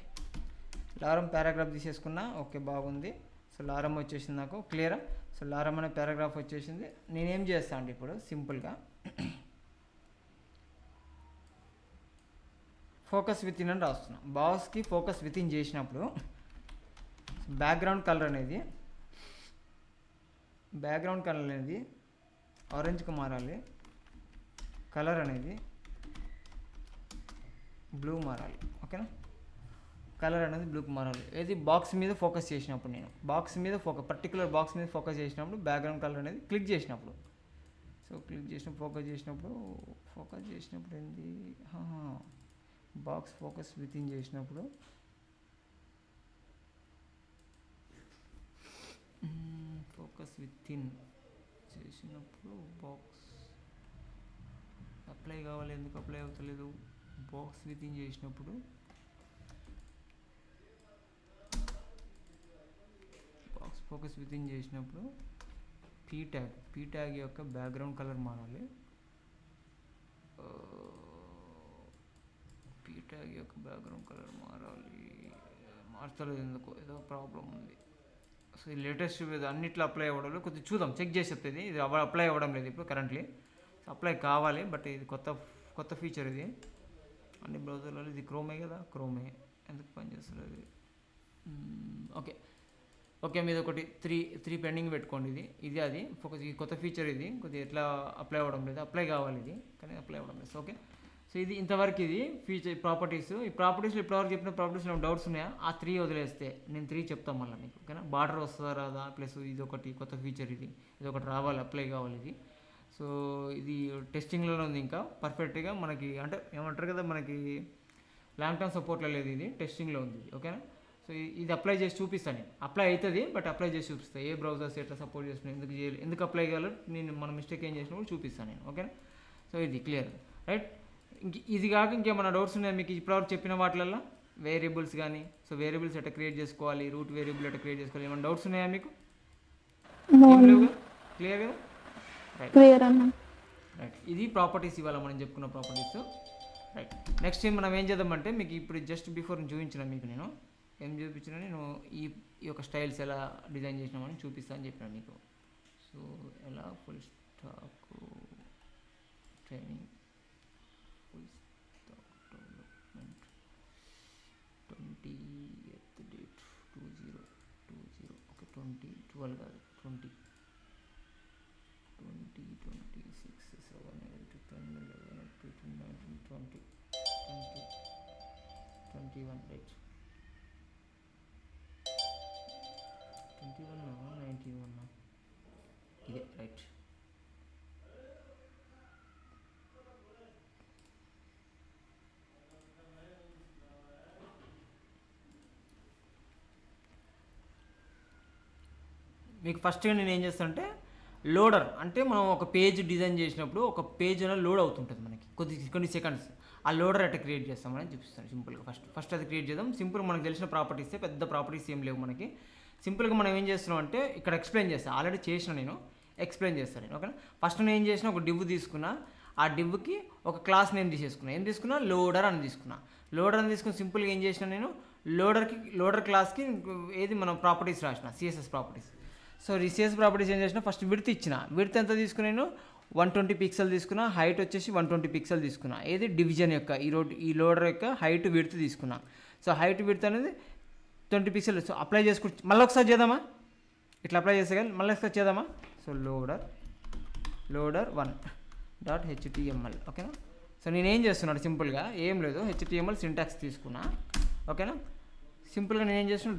లారమ్ పారాగ్రాఫ్ తీసేసుకున్నా. ఓకే, బాగుంది. సో లారమ్ వచ్చేసింది నాకు. క్లియరా. సో లారమ్ అనే పారాగ్రాఫ్ వచ్చేసింది. నేనేం చేస్తాను అంటే ఇప్పుడు సింపుల్గా ఫోకస్ విత్ ఇన్ అని రాస్తున్నా. బాక్స్కి ఫోకస్ విత్ ఇన్ చేసినప్పుడు బ్యాక్గ్రౌండ్ కలర్ అనేది ఆరెంజ్కి మారాలి, కలర్ అనేది బ్లూ మారాలి. ఓకేనా. కలర్ అనేది బ్లూకి మారాలి. ఏది బాక్స్ మీద ఫోకస్ చేసినప్పుడు నేను పర్టికులర్ బాక్స్ మీద ఫోకస్ చేసినప్పుడు బ్యాక్గ్రౌండ్ కలర్ అనేది క్లిక్ చేసినప్పుడు. సో ఫోకస్ చేసినప్పుడు ఏంది బాక్స్ ఫోకస్ విత్ ఇన్ చేసినప్పుడు బాక్స్ అప్లై కావాలి. ఎందుకు అప్లై అవుతలేదు? బాక్స్ విత్ ఇన్ చేసినప్పుడు ఫోకస్ విత్ ఇన్ చేసినప్పుడు పీ ట్యాగ్ యొక్క బ్యాక్గ్రౌండ్ కలర్ మారాలి. మార్చలేదు ఎందుకు, ఏదో ప్రాబ్లం ఉంది. సో ఈ లేటెస్ట్ అన్నిట్లో అప్లై అవ్వడం లేదు. కొద్దిగా చూద్దాం, చెక్ చేసి చెప్తుంది. ఇది అప్లై అవ్వడం లేదు ఇప్పుడు కరెంట్లీ. అప్లై కావాలి, బట్ ఇది కొత్త ఫీచర్. ఇది అన్ని బ్రౌజర్లలో ఇది క్రోమే కదా, క్రోమే ఎందుకు పనిచేస్తుంది? ఓకే మీద ఒకటి త్రీ పెండింగ్ పెట్టుకోండి. ఇది అది ఈ కొత్త ఫీచర్. ఇది కొద్దిగా ఎట్లా అప్లై అవ్వడం లేదు, అప్లై కావాలి ఇది, కానీ అప్లై అవ్వడం లేదు. ఓకే. సో ఇది ఇంతవరకు ఇది ఫీచర్ ప్రాపర్టీస్. ఈ ప్రాపర్టీస్లో ఇప్పటివరకు చెప్పిన ప్రాపర్టీస్లో డౌట్స్ ఉన్నాయా? ఆ 3 వదిలేస్తే నేను 3 చెప్తాను మళ్ళీ మీకు. ఓకేనా. బార్డర్ వస్తుందా రాదా, ప్లస్ ఇది ఒకటి కొత్త ఫీచర్, ఇది ఒకటి రావాలి, అప్లై కావాలి ఇది. సో ఇది టెస్టింగ్లోనే ఉంది, ఇంకా పర్ఫెక్ట్గా మనకి అంటే ఏమంటారు కదా, మనకి లాంగ్ టర్మ్ సపోర్ట్లో లేదు, ఇది టెస్టింగ్లో ఉంది. ఓకేనా. సో ఇది అప్లై చేసి చూపిస్తాను నేను. అప్లై అవుతుంది, బట్ అప్లై చేసి చూపిస్తాను. ఏ బ్రౌజర్స్ ఎట్లా సపోర్ట్ చేస్తున్నాయి, ఎందుకు అప్లై కావాలో నేను మన మిస్టేక్ ఏం చేసినా కూడా చూపిస్తాను నేను. ఓకేనా. సో ఇది క్లియర్, రైట్. ఇది కాక ఇంకేమైనా డౌట్స్ ఉన్నాయా మీకు ఇప్పటివరకు చెప్పిన వాటిల్లో? వేరియబుల్స్ కానీ, సో వేరియబుల్స్ ఎట్లా క్రియేట్ చేసుకోవాలి, రూట్ వేరియబుల్ ఎట్లా క్రియేట్ చేసుకోవాలి, ఏమైనా డౌట్స్ ఉన్నాయా మీకు? క్లియర్ కదా. రైట్. ఇది ప్రాపర్టీస్ ఇవాళ మనం చెప్పుకున్న ప్రాపర్టీస్. రైట్. నెక్స్ట్ టైం మనం ఏం చేద్దామంటే మీకు ఇప్పుడు జస్ట్ బిఫోర్ చూపించిన మీకు నేను ఏం చూపించినా, నేను ఈ యొక్క స్టైల్స్ ఎలా డిజైన్ చేసినామని చూపిస్తాను చెప్పిన మీకు. సో ఎలా ఫుల్ స్టాక్ ట్రైనింగ్ 20 12 కాదు 20 20 26 7 8 10 11 12 19 20 20 21 రైట్ 21 91 ఇదే రైట్. మీకు ఫస్ట్గా నేను ఏం చేస్తానంటే లోడర్ అంటే మనం ఒక పేజ్ డిజైన్ చేసినప్పుడు ఒక పేజ్ అనేది లోడ్ అవుతుంటుంది మనకి కొన్ని సెకండ్స్. ఆ లోడర్ ఎట్లా క్రియేట్ చేస్తామని చూపిస్తాను సింపుల్గా. ఫస్ట్ అది క్రియేట్ చేద్దాం. సింపుల్ మనకు తెలిసిన ప్రాపర్టీసే, పెద్ద ప్రాపర్టీస్ ఏం లేవు మనకి. సింపుల్గా మనం ఏం చేస్తున్నాం అంటే ఇక్కడ ఎక్స్ప్లెయిన్ చేస్తాను. ఆల్రెడీ చేసిన నేను ఎక్స్ప్లెయిన్ చేస్తాను నేను. ఓకేనా, ఫస్ట్ నేను ఏం చేసిన ఒక డివ్ తీసుకున్నా, ఆ డివ్కి ఒక క్లాస్ నేమ్ తీసేసుకున్నా. ఏం తీసుకున్నా? లోడర్ అని తీసుకున్నా. లోడర్ అని తీసుకుని సింపుల్గా ఏం చేసిన నేను లోడర్ క్లాస్కి ఏది మనం ప్రాపర్టీస్ రాసిన CSS properties. So CS properties ఏం చేసిన, ఫస్ట్ విడ్త్ ఇచ్చిన. విడ్త్ ఎంత తీసుకున్నాను? 120 పిక్సెల్ తీసుకున్నా. హైట్ వచ్చేసి 120 పిక్సెల్ తీసుకున్నా. ఏది డివిజన్ యొక్క ఈ లోడర్ యొక్క హైట్ విడ్త్ తీసుకున్నా. సో హైట్ విడ్త్ అనేది 20 పిక్సెల్. సో అప్లై చేసుకుంటు మళ్ళీ ఒకసారి చేద్దామా? ఇట్లా అప్లై చేస్తే కానీ మళ్ళీ ఒకసారి చేద్దామా? So loader 1.html. ఓకేనా. సో నేనేం చేస్తున్నాడు సింపుల్గా ఏం లేదు, HTML సింటాక్స్ తీసుకున్నా. ఓకేనా, సింపుల్గా నేనేం చేస్తున్నా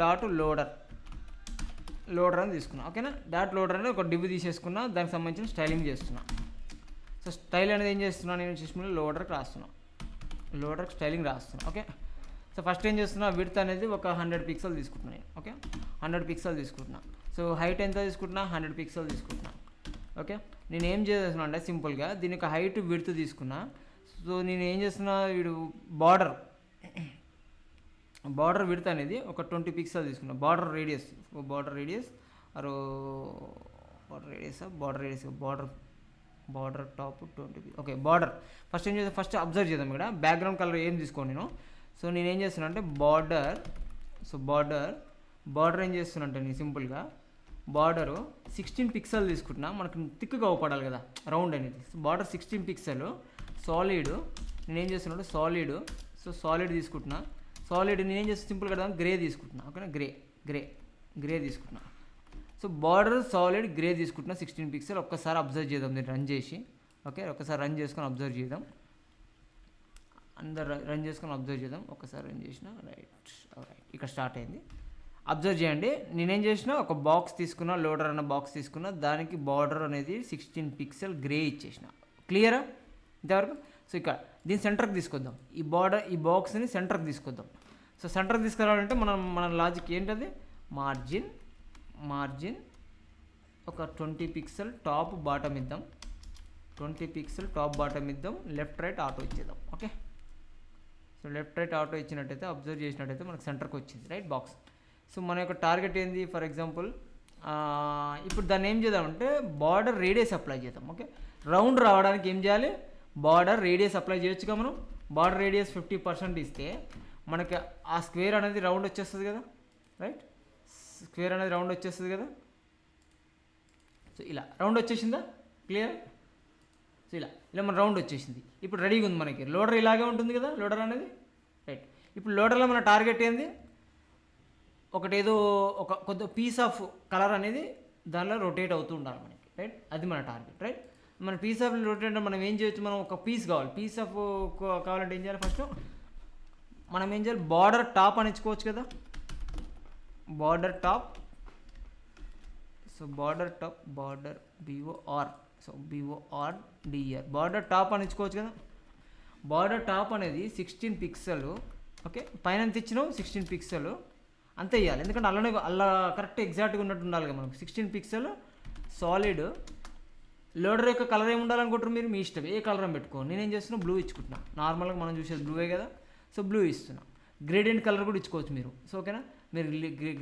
లోడర్ అని తీసుకున్నా. ఓకేనా, లోడర్ అనేది ఒక డివ్ తీసేసుకున్నా, దానికి సంబంధించిన స్టైలింగ్ చేస్తున్నా. సో స్టైల్ అనేది ఏం చేస్తున్నా, నేను చూసుకుని లోడర్కి రాస్తున్నా, లోడర్కి స్టైలింగ్ రాస్తున్నా. ఓకే, సో ఫస్ట్ ఏం చేస్తున్నా, విడ్త్ అనేది ఒక 100 పిక్సెల్ తీసుకుంటున్నా నేను. ఓకే, 100 పిక్సెల్ తీసుకుంటున్నా. సో హైట్ ఎంత తీసుకుంటున్నా? 100 పిక్సెల్ తీసుకుంటున్నా. ఓకే, నేను ఏం చేస్తున్నా అంటే సింపుల్గా దీని యొక్క హైట్ విడ్త్ తీసుకున్నా. సో నేను ఏం చేస్తున్నా, వీడు బార్డర్ విడ్త్ అనేది ఒక 20 పిక్సెల్ తీసుకున్నా. Border radius border top 20. Okay, border first ఏం చేద్దాం, ఫస్ట్ అబ్జర్వ్ చేద్దాం. ఇక్కడ బ్యాక్గ్రౌండ్ కలర్ ఏం తీసుకోండి నేను. సో నేనేం చేస్తున్నా అంటే బార్డర్ ఏం చేస్తున్నా అంటే నేను సింపుల్గా బార్డరు 16 పిక్సెల్ తీసుకుంటున్నా. మనకు థిక్గా అవపడాలి కదా రౌండ్ అనేది. So border 16 pixel solid. నేనేం చేస్తున్నాడు సాలిడ్ తీసుకుంటున్నా. సాలిడ్ నేనేం చేస్తాను సింపుల్గా గ్రే తీసుకుంటున్నా. ఓకేనా, గ్రే తీసుకుంటున్నా. సో బార్డర్ సాలిడ్ గ్రే తీసుకుంటున్నా 16 పిక్సెల్. ఒక్కసారి అబ్జర్వ్ చేద్దాం దీన్ని రన్ చేసి. ఓకే, ఒక్కసారి రన్ చేసుకొని అబ్జర్వ్ చేద్దాం. రన్ చేసుకొని అబ్జర్వ్ చేద్దాం. ఒక్కసారి రన్ చేసిన రైట్. ఇక్కడ స్టార్ట్ అయింది. అబ్జర్వ్ చేయండి, నేనేం చేసిన ఒక బాక్స్ తీసుకున్నా, లోడర్ అన్న బాక్స్ తీసుకున్నా, దానికి బార్డర్ అనేది 16 పిక్సెల్ గ్రే ఇచ్చేసిన. క్లియరా ఇంతవరకు? సో ఇక్కడ దీన్ని సెంటర్కి తీసుకొద్దాం. ఈ బాక్స్ని సెంటర్కి తీసుకొద్దాం. సో సెంటర్కి తీసుకురావాలంటే మన లాజిక్ ఏంటది, మార్జిన్ ఒక 20 పిక్సెల్ టాప్ బాటమ్ ఇద్దాం. 20 పిక్సెల్ టాప్ బాటమ్ ఇద్దాం. లెఫ్ట్ రైట్ ఆటో ఇచ్చేద్దాం. Okay, so left right auto ఇచ్చినట్టయితే అబ్జర్వ్ చేసినట్టయితే మనకు సెంటర్కి వచ్చింది రైట్ బాక్స్. సో మన యొక్క టార్గెట్ ఏంది, ఫర్ ఎగ్జాంపుల్ ఇప్పుడు దాన్ని ఏం చేద్దామంటే బార్డర్ రేడియస్ అప్లై చేద్దాం. ఓకే, రౌండ్ రావడానికి ఏం చేయాలి, బార్డర్ రేడియస్ అప్లై చేయొచ్చుగా మనం. బార్డర్ రేడియస్ 50% ఇస్తే మనకి ఆ స్క్వేర్ అనేది రౌండ్ వచ్చేస్తుంది కదా రైట్. స్క్వేర్ అనేది రౌండ్ వచ్చేస్తుంది కదా. సో ఇలా రౌండ్ వచ్చేసిందా? క్లియర్. సో ఇలా మన రౌండ్ వచ్చేసింది. ఇప్పుడు రెడీగా ఉంది మనకి. లోడర్ ఇలాగే ఉంటుంది కదా లోడర్ అనేది రైట్. ఇప్పుడు లోడర్లో మన టార్గెట్ ఏంది, ఒకటేదో ఒక కొద్ది పీస్ ఆఫ్ కలర్ అనేది దానిలో రొటేట్ అవుతూ ఉండాలి మనకి రైట్. అది మన టార్గెట్ రైట్. మన పీస్ ఆఫ్ రొటేట్ అంటే మనం ఏం చేయొచ్చు, మనం ఒక పీస్ కావాలి. పీస్ ఆఫ్ కావాలంటే ఏం చేయాలి, ఫస్ట్ మనం ఏం చేయాలి, బార్డర్ టాప్ అని ఇచ్చుకోవచ్చు కదా. Border top. So border BOR. So BORDER border top అని ఇచ్చుకోవచ్చు కదా. బార్డర్ టాప్ అనేది 16 పిక్సెల్. ఓకే, పైన ఎంత ఇచ్చినావు 16 పిక్సెల్ అంతే ఇవ్వాలి. ఎందుకంటే అలా కరెక్ట్ ఎగ్జాక్ట్గా ఉన్నట్టు ఉండాలి కదా మనకు. 16 పిక్సెల్ సాలిడ్. లోడర్ యొక్క కలర్ ఏమి ఉండాలనుకుంటారు మీరు, మీ ఇష్టం, ఏ కలర్ అని పెట్టుకో. నేనేం చేస్తున్నా, బ్లూ ఇచ్చుకుంటున్నా. నార్మల్గా మనం చూసేది బ్లూవే కదా. సో బ్లూ ఇస్తున్నా. గ్రేడియంట్ కలర్ కూడా ఇచ్చుకోవచ్చు మీరు. సో ఓకేనా, మీరు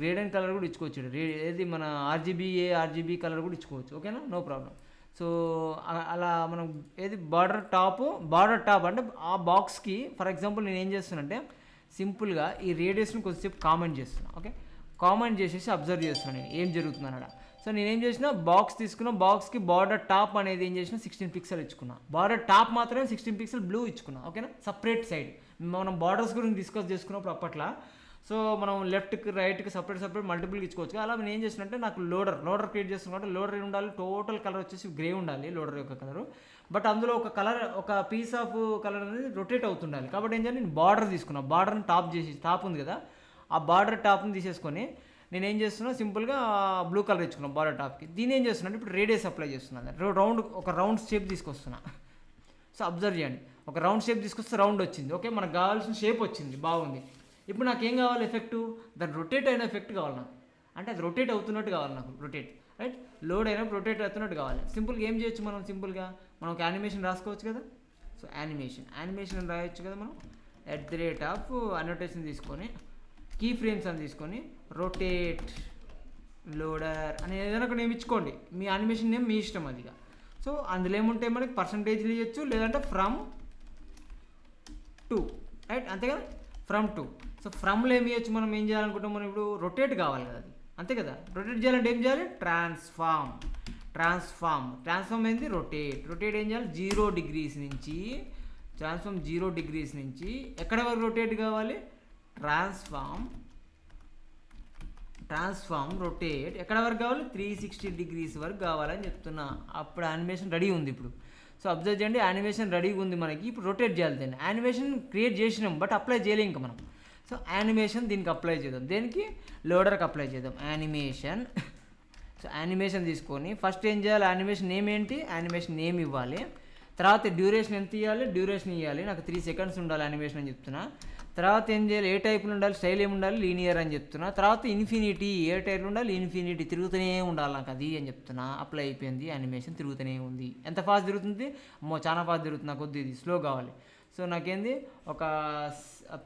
గ్రేడియంట్ కలర్ కూడా ఇచ్చుకోవచ్చు. ఏది మన RGB కలర్ కూడా ఇచ్చుకోవచ్చు. ఓకేనా, నో ప్రాబ్లం. సో అలా మనం ఏది బార్డర్ టాప్ అంటే ఆ బాక్స్కి ఫర్ ఎగ్జాంపుల్ నేను ఏం చేస్తున్నానంటే సింపుల్గా ఈ రేడియస్ని కొద్దిసేపు కామెంట్ చేస్తున్నా. ఓకే, కామెంట్ చేసేసి అబ్జర్వ్ చేస్తున్నాను నేను ఏం జరుగుతుందన్నాడ. సో నేనేం చేసిన, బాక్స్ తీసుకున్నా. బాక్స్కి బార్డర్ టాప్ అనేది ఏం చేసిన 16 పిక్సెల్ ఇచ్చుకున్నా. బార్డర్ టాప్ మాత్రమే 16 పిక్సెల్ బ్లూ ఇచ్చుకున్నా. ఓకేనా, సపరేట్ సైడ్. మనం బార్డర్స్ గురించి డిస్కస్ చేసుకున్నప్పుడు అప్పట్లో సో మనం లెఫ్ట్కి రైట్కి సపరేట్ మల్టిపుల్గా ఇచ్చుకోవచ్చు. అలా నేను ఏం చేసినంటే నాకు లోడర్ క్రియేట్ చేస్తున్నట్టు లోడర్ ఉండాలి, టోటల్ కలర్ వచ్చేసి గ్రే ఉండాలి లోడర్ యొక్క కలరు. బట్ అందులో ఒక పీస్ ఆఫ్ కలర్ అనేది రొటేట్ అవుతుండాలి. కాబట్టి ఏం చేయాలి, నేను బార్డర్ తీసుకున్నా, బార్డర్ని టాప్ ఉంది కదా, ఆ బార్డర్ టాప్ని తీసేసుకొని నేను ఏం చేస్తున్నా, సింపుల్గా బ్లూ కలర్ ఇచ్చుకున్నాను బార్డర్ టాప్కి. దీన్ని ఏం చేస్తున్నాను, ఇప్పుడు రేడియస్ అప్లై చేస్తున్నాను, ఒక రౌండ్ షేప్ తీసుకొస్తున్నా. సో అబ్జర్వ్ చేయండి, ఒక రౌండ్ షేప్ తీసుకొస్తే రౌండ్ వచ్చింది. ఓకే, మనకు కావాల్సిన షేప్ వచ్చింది, బాగుంది. ఇప్పుడు నాకు ఏం కావాలి, ఎఫెక్టు, దాన్ని రొటేట్ అయిన ఎఫెక్ట్ కావాలి నాకు. అంటే అది రొటేట్ అవుతున్నట్టు కావాలి నాకు, రైట్, లోడ్ అయినప్పుడు రొటేట్ అవుతున్నట్టు కావాలి. సింపుల్గా ఏం చేయొచ్చు మనం, మనం ఒక యానిమేషన్ రాసుకోవచ్చు కదా. సో యానిమేషన్ రాయొచ్చు కదా మనం. @ తీసుకొని కీ ఫ్రేమ్స్ అని తీసుకొని రొటేట్ లోడర్ అని ఏదైనా ఒక నేమ్ ఇచ్చుకోండి, మీ యానిమేషన్ నేమ్ మీ ఇష్టం అదిగా. సో అందులో ఏముంటాయి మనకి, పర్సంటేజ్లు ఇవ్వచ్చు, లేదంటే ఫ్రమ్ టు, రైట్, అంతే కదా, ఫ్రమ్ టు. సో ఫ్రమ్లో ఏమి ఇవ్వచ్చు, మనం ఏం చేయాలనుకుంటాం, మనం ఇప్పుడు రొటేట్ కావాలి కదా అది, అంతే కదా. రొటేట్ చేయాలంటే ఏం చేయాలి, ట్రాన్స్ఫార్మ్ ఏంది, రొటేట్ ఏం చేయాలి, 0 degrees నుంచి, ట్రాన్స్ఫార్మ్ 0 degrees నుంచి ఎక్కడ వరకు రొటేట్ కావాలి, ట్రాన్స్ఫార్మ్ రొటేట్ ఎక్కడ వరకు కావాలి, 360 degrees వరకు కావాలని చెప్తున్నా. అప్పుడు యానిమేషన్ రెడీ ఉంది ఇప్పుడు. సో అబ్జర్వ్ చేయండి, యానిమేషన్ రెడీగా ఉంది మనకి. ఇప్పుడు రొటేట్ చేయాలి దాన్ని. యానిమేషన్ క్రియేట్ చేసినాం బట్ అప్లై చేయలేం ఇంకా మనం. సో యానిమేషన్ దీనికి అప్లై చేద్దాం, దేనికి, లోడర్కి అప్లై చేద్దాం యానిమేషన్. సో యానిమేషన్ తీసుకొని ఫస్ట్ ఏం చేయాలి, యానిమేషన్ నేమ్ ఏంటి, యానిమేషన్ నేమ్ ఇవ్వాలి. తర్వాత డ్యూరేషన్ ఎంత ఇవ్వాలి, డ్యూరేషన్ ఇవ్వాలి, నాకు 3 seconds ఉండాలి యానిమేషన్ అని చెప్తున్నా. తర్వాత ఏం చేయాలి, ఏ టైప్లో ఉండాలి, స్టైల్ ఏమి ఉండాలి, లీనియర్ అని చెప్తున్నా. తర్వాత ఇన్ఫినిటీ, ఏ టైప్లో ఉండాలి, ఇన్ఫినిటీ, తిరుగుతూనే ఉండాలి నాకు అది అని చెప్తున్నా. అప్లై అయిపోయింది, యానిమేషన్ తిరుగుతూనే ఉంది. ఎంత ఫాస్ట్ తిరుగుతుంది, చాలా ఫాస్ట్ తిరుగుతుంది, నాకు కొద్ది ఇది స్లో కావాలి. సో నాకేంది, ఒక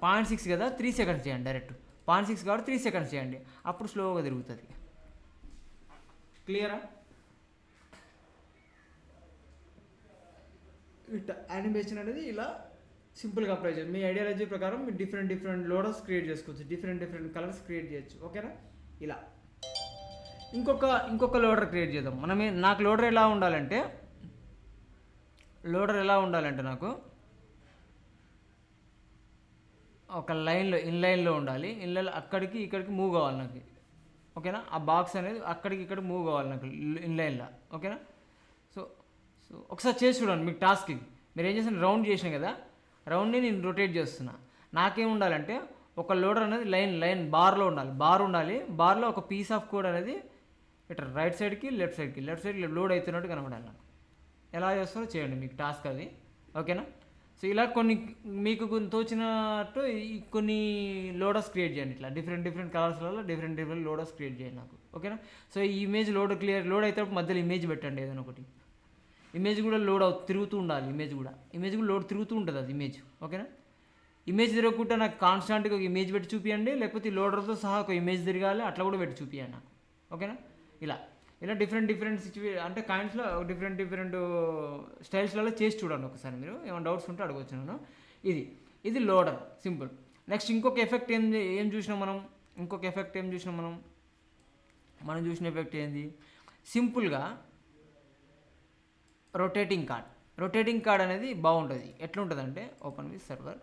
0.6 కదా, 3 seconds చేయండి డైరెక్ట్. 0.6 కాబట్టి 3 seconds చేయండి, అప్పుడు స్లోగా తిరుగుతుంది. క్లియరా? యానిమేషన్ అనేది ఇలా సింపుల్గా అప్లై చేయండి. మీ ఐడియాలజీ ప్రకారం మీరు డిఫరెంట్ లోడర్స్ క్రియేట్ చేసుకోవచ్చు, డిఫరెంట్ కలర్స్ క్రియేట్ చేయొచ్చు. ఓకేనా? ఇలా ఇంకొక లోడర్ క్రియేట్ చేద్దాం. నాకు లోడర్ ఎలా ఉండాలంటే నాకు ఒక లైన్లో, ఇన్లైన్లో ఉండాలి. ఇన్లైన్ అక్కడికి ఇక్కడికి మూవ్ కావాలి నాకు. ఓకేనా? ఆ బాక్స్ అనేది అక్కడికి ఇక్కడికి మూవ్ కావాలి నాకు ఇన్లైన్లో. ఓకేనా? సో ఒకసారి చేసి చూడండి మీకు టాస్క్ ఇది. మీరు ఏం చేసిన, రౌండ్ చేసిన కదా, రౌండ్ని నేను రొటేట్ చేస్తున్నా. నాకేం ఉండాలంటే ఒక లోడర్ అనేది లైన్ బార్లో ఉండాలి, బార్లో ఒక పీస్ ఆఫ్ కోడ్ అనేది ఇట్లా రైట్ సైడ్కి లెఫ్ట్ సైడ్ లోడ్ అవుతున్నట్టు కనబడాలి నాకు. ఎలా చేస్తారో చేయండి, మీకు టాస్క్ అది. ఓకేనా? సో ఇలా మీకు తోచినట్టు కొన్ని లోడర్స్ క్రియేట్ చేయండి. ఇట్లా డిఫరెంట్ కలర్స్లలో డిఫరెంట్ లోడర్స్ క్రియేట్ చేయండి నాకు. ఓకేనా? సో ఈ ఇమేజ్ లోడ్ అయితే మధ్యలో ఇమేజ్ పెట్టండి ఏదైనా ఒకటి. ఇమేజ్ కూడా తిరుగుతూ ఉండాలి. ఇమేజ్ కూడా లోడ్ తిరుగుతూ ఉంటుంది అది ఇమేజ్. ఓకేనా? ఇమేజ్ తిరగకుండా నాకు కాన్స్టాంట్గా ఒక ఇమేజ్ పెట్టి చూపించండి, లేకపోతే లోడర్తో సహా ఒక ఇమేజ్ తిరగాలి, అట్లా కూడా పెట్టి చూపించండి నాకు. ఓకేనా? ఇలా డిఫరెంట్ అంటే కాయిన్స్లో డిఫరెంట్ స్టైల్స్లలో చేసి చూడండి ఒకసారి. మీరు ఏమైనా డౌట్స్ ఉంటే అడగవచ్చు నేను. ఇది లోడర్, సింపుల్. నెక్స్ట్ ఇంకొక ఎఫెక్ట్ ఏం చూసినాం మనం, మనం చూసిన ఎఫెక్ట్ ఏంది, సింపుల్గా రొటేటింగ్ కార్డ్ అనేది బాగుంటుంది. ఎట్లుంటుందంటే open with server.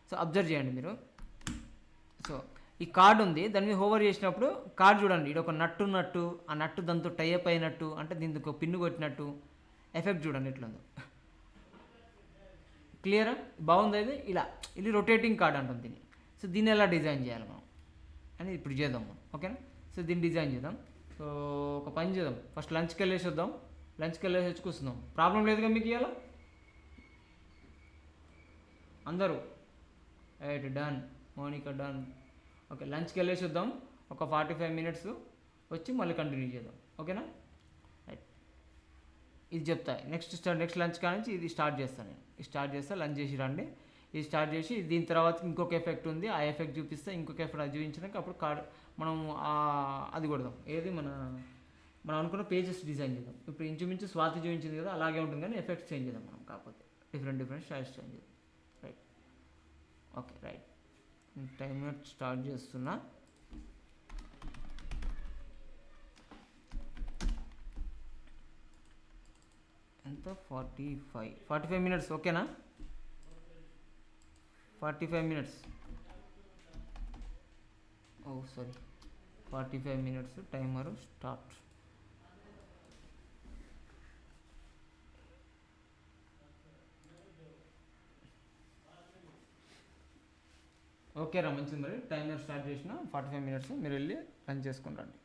So observe చేయండి మీరు. సో ఈ కార్డ్ ఉంది, దాని మీద హోవర్ చేసినప్పుడు కార్డ్ చూడండి, ఇది ఒక నట్టు ఉన్నట్టు, ఆ నట్టు దాంతో టైఅప్ అయినట్టు, అంటే దీనికి ఒక పిన్ను కొట్టినట్టు ఎఫెక్ట్ చూడండి ఎట్లుందో. క్లియరా? బాగుంది ఇది. ఇది రొటేటింగ్ కార్డ్ అంటుంది దీన్ని. సో దీన్ని ఎలా డిజైన్ చేయాలి మనం అని ఇప్పుడు చేద్దాం మనం. ఓకేనా? సో దీన్ని డిజైన్ చేద్దాం. సో ఒక పని చేద్దాం, ఫస్ట్ లంచ్కి వెళ్ళేసి వద్దాం. వచ్చి కూర్చుందాం. ప్రాబ్లం లేదుగా మీకు ఇవాళ అందరూ? Right, done. Monika done. Okay, లంచ్కి వెళ్ళేసి వద్దాం. ఒక 45 minutes వచ్చి మళ్ళీ కంటిన్యూ చేద్దాం. ఓకేనా? రైట్, ఇది చెప్తా. నెక్స్ట్ లంచ్ కానించి ఇది స్టార్ట్ చేస్తాను నేను. లంచ్ చేసి రండి. ఇది స్టార్ట్ చేసి దీని తర్వాత ఇంకొక ఎఫెక్ట్ ఉంది, ఆ ఎఫెక్ట్ చూపిస్తే ఇంకొక ఎఫెక్ట్ అది చూపించినాక అప్పుడు మనం అది కొడదాం. ఏది మనం అనుకున్న పేజెస్ డిజైన్ చేద్దాం. ఇప్పుడు ఇంచుమించు స్వాతి చూపించింది కదా, అలాగే ఉంటుంది కానీ ఎఫెక్ట్స్ చేంజ్ చేద్దాం మనం. కాకపోతే డిఫరెంట్ స్టైల్స్ చేంజ్ చేద్దాం. Right, okay, right. Timer start చేస్తున్నా. ఎంత, 45 minutes. ఓకేనా? 45 minutes. Sorry 45 minutes timer start. Okay రా, మంచిది. మరి టైమర్ స్టార్ట్ చేసిన 45 minutes మీరు వెళ్ళి రన్ చేసుకుని రండి.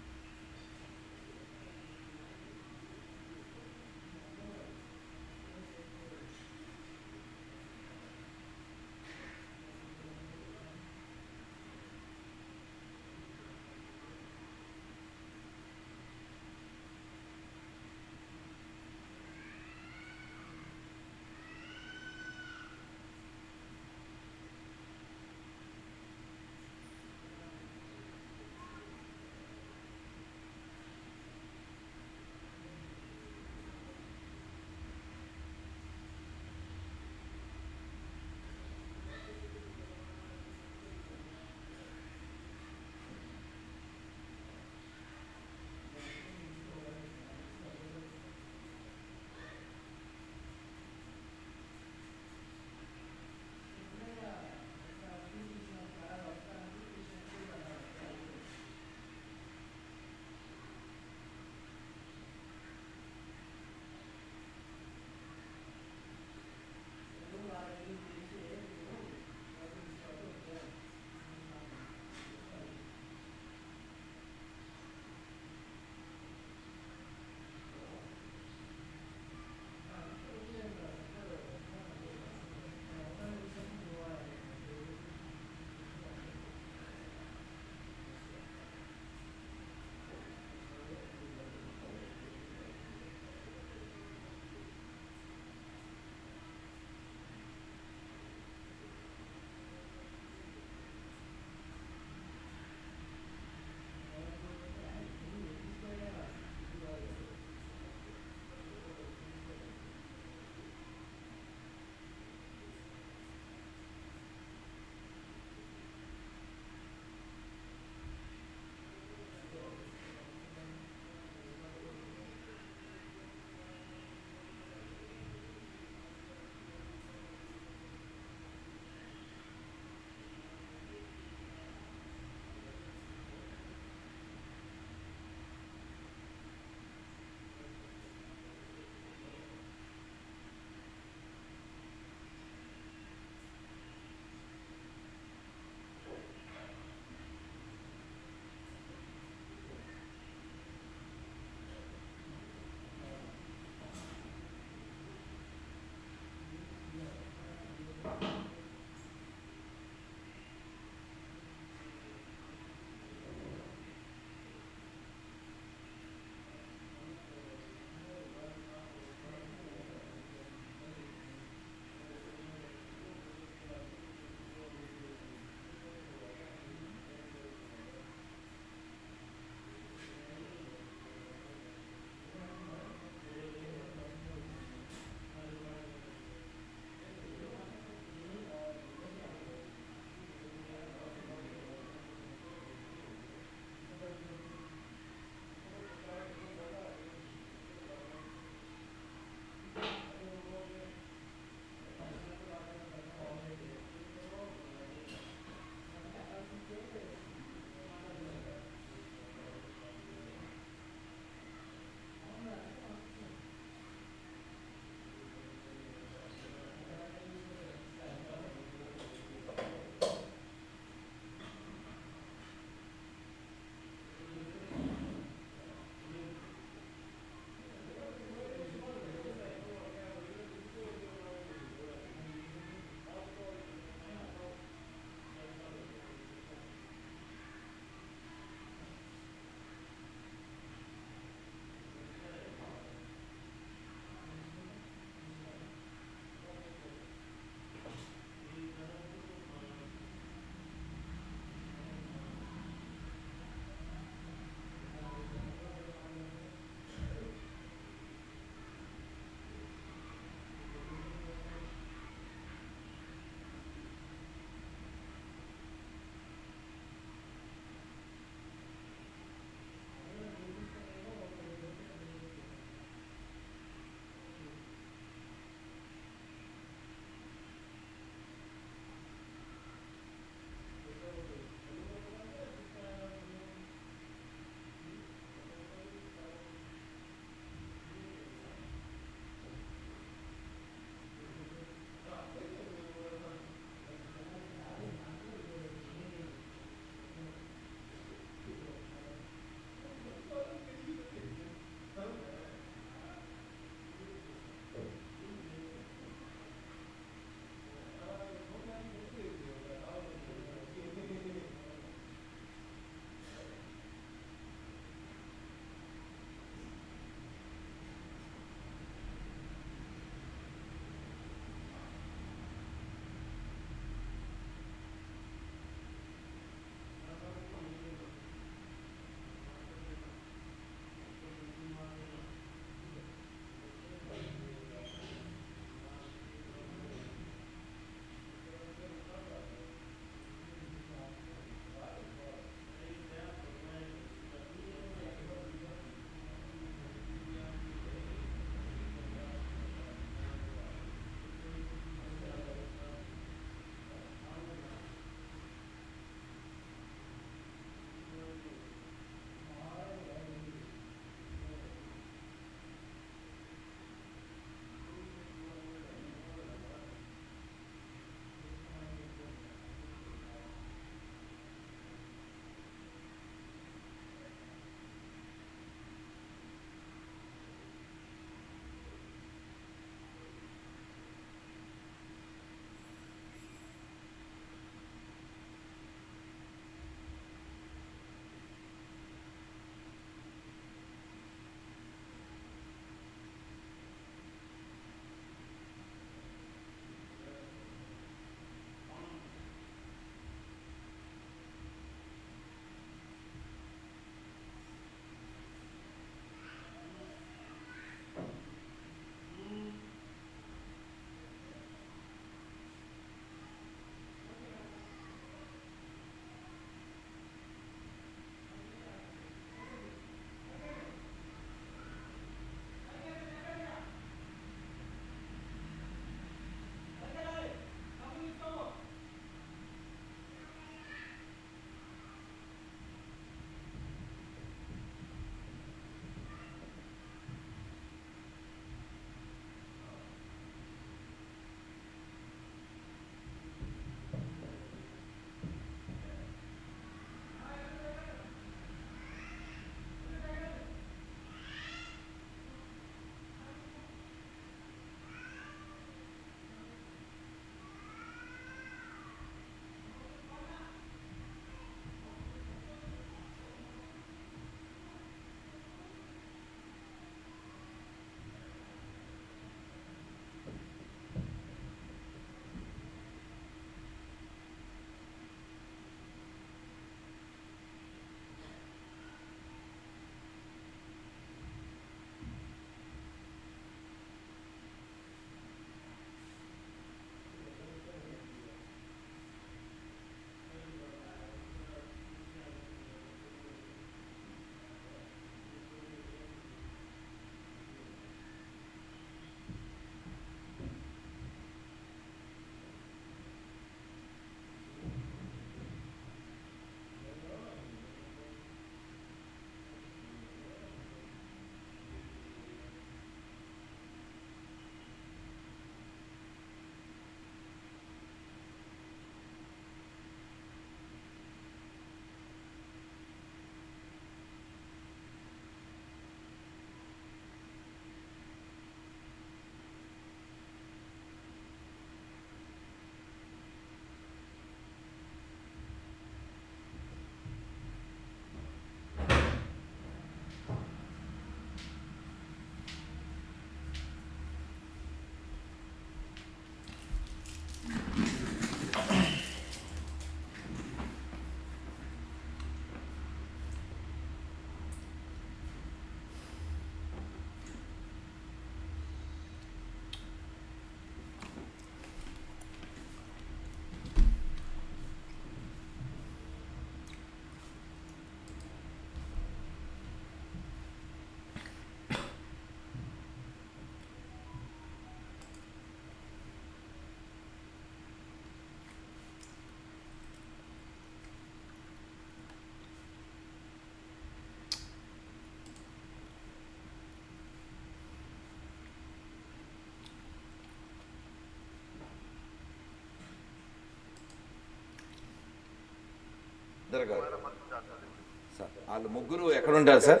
వాళ్ళు ముగ్గురు ఎక్కడుంటారు సార్?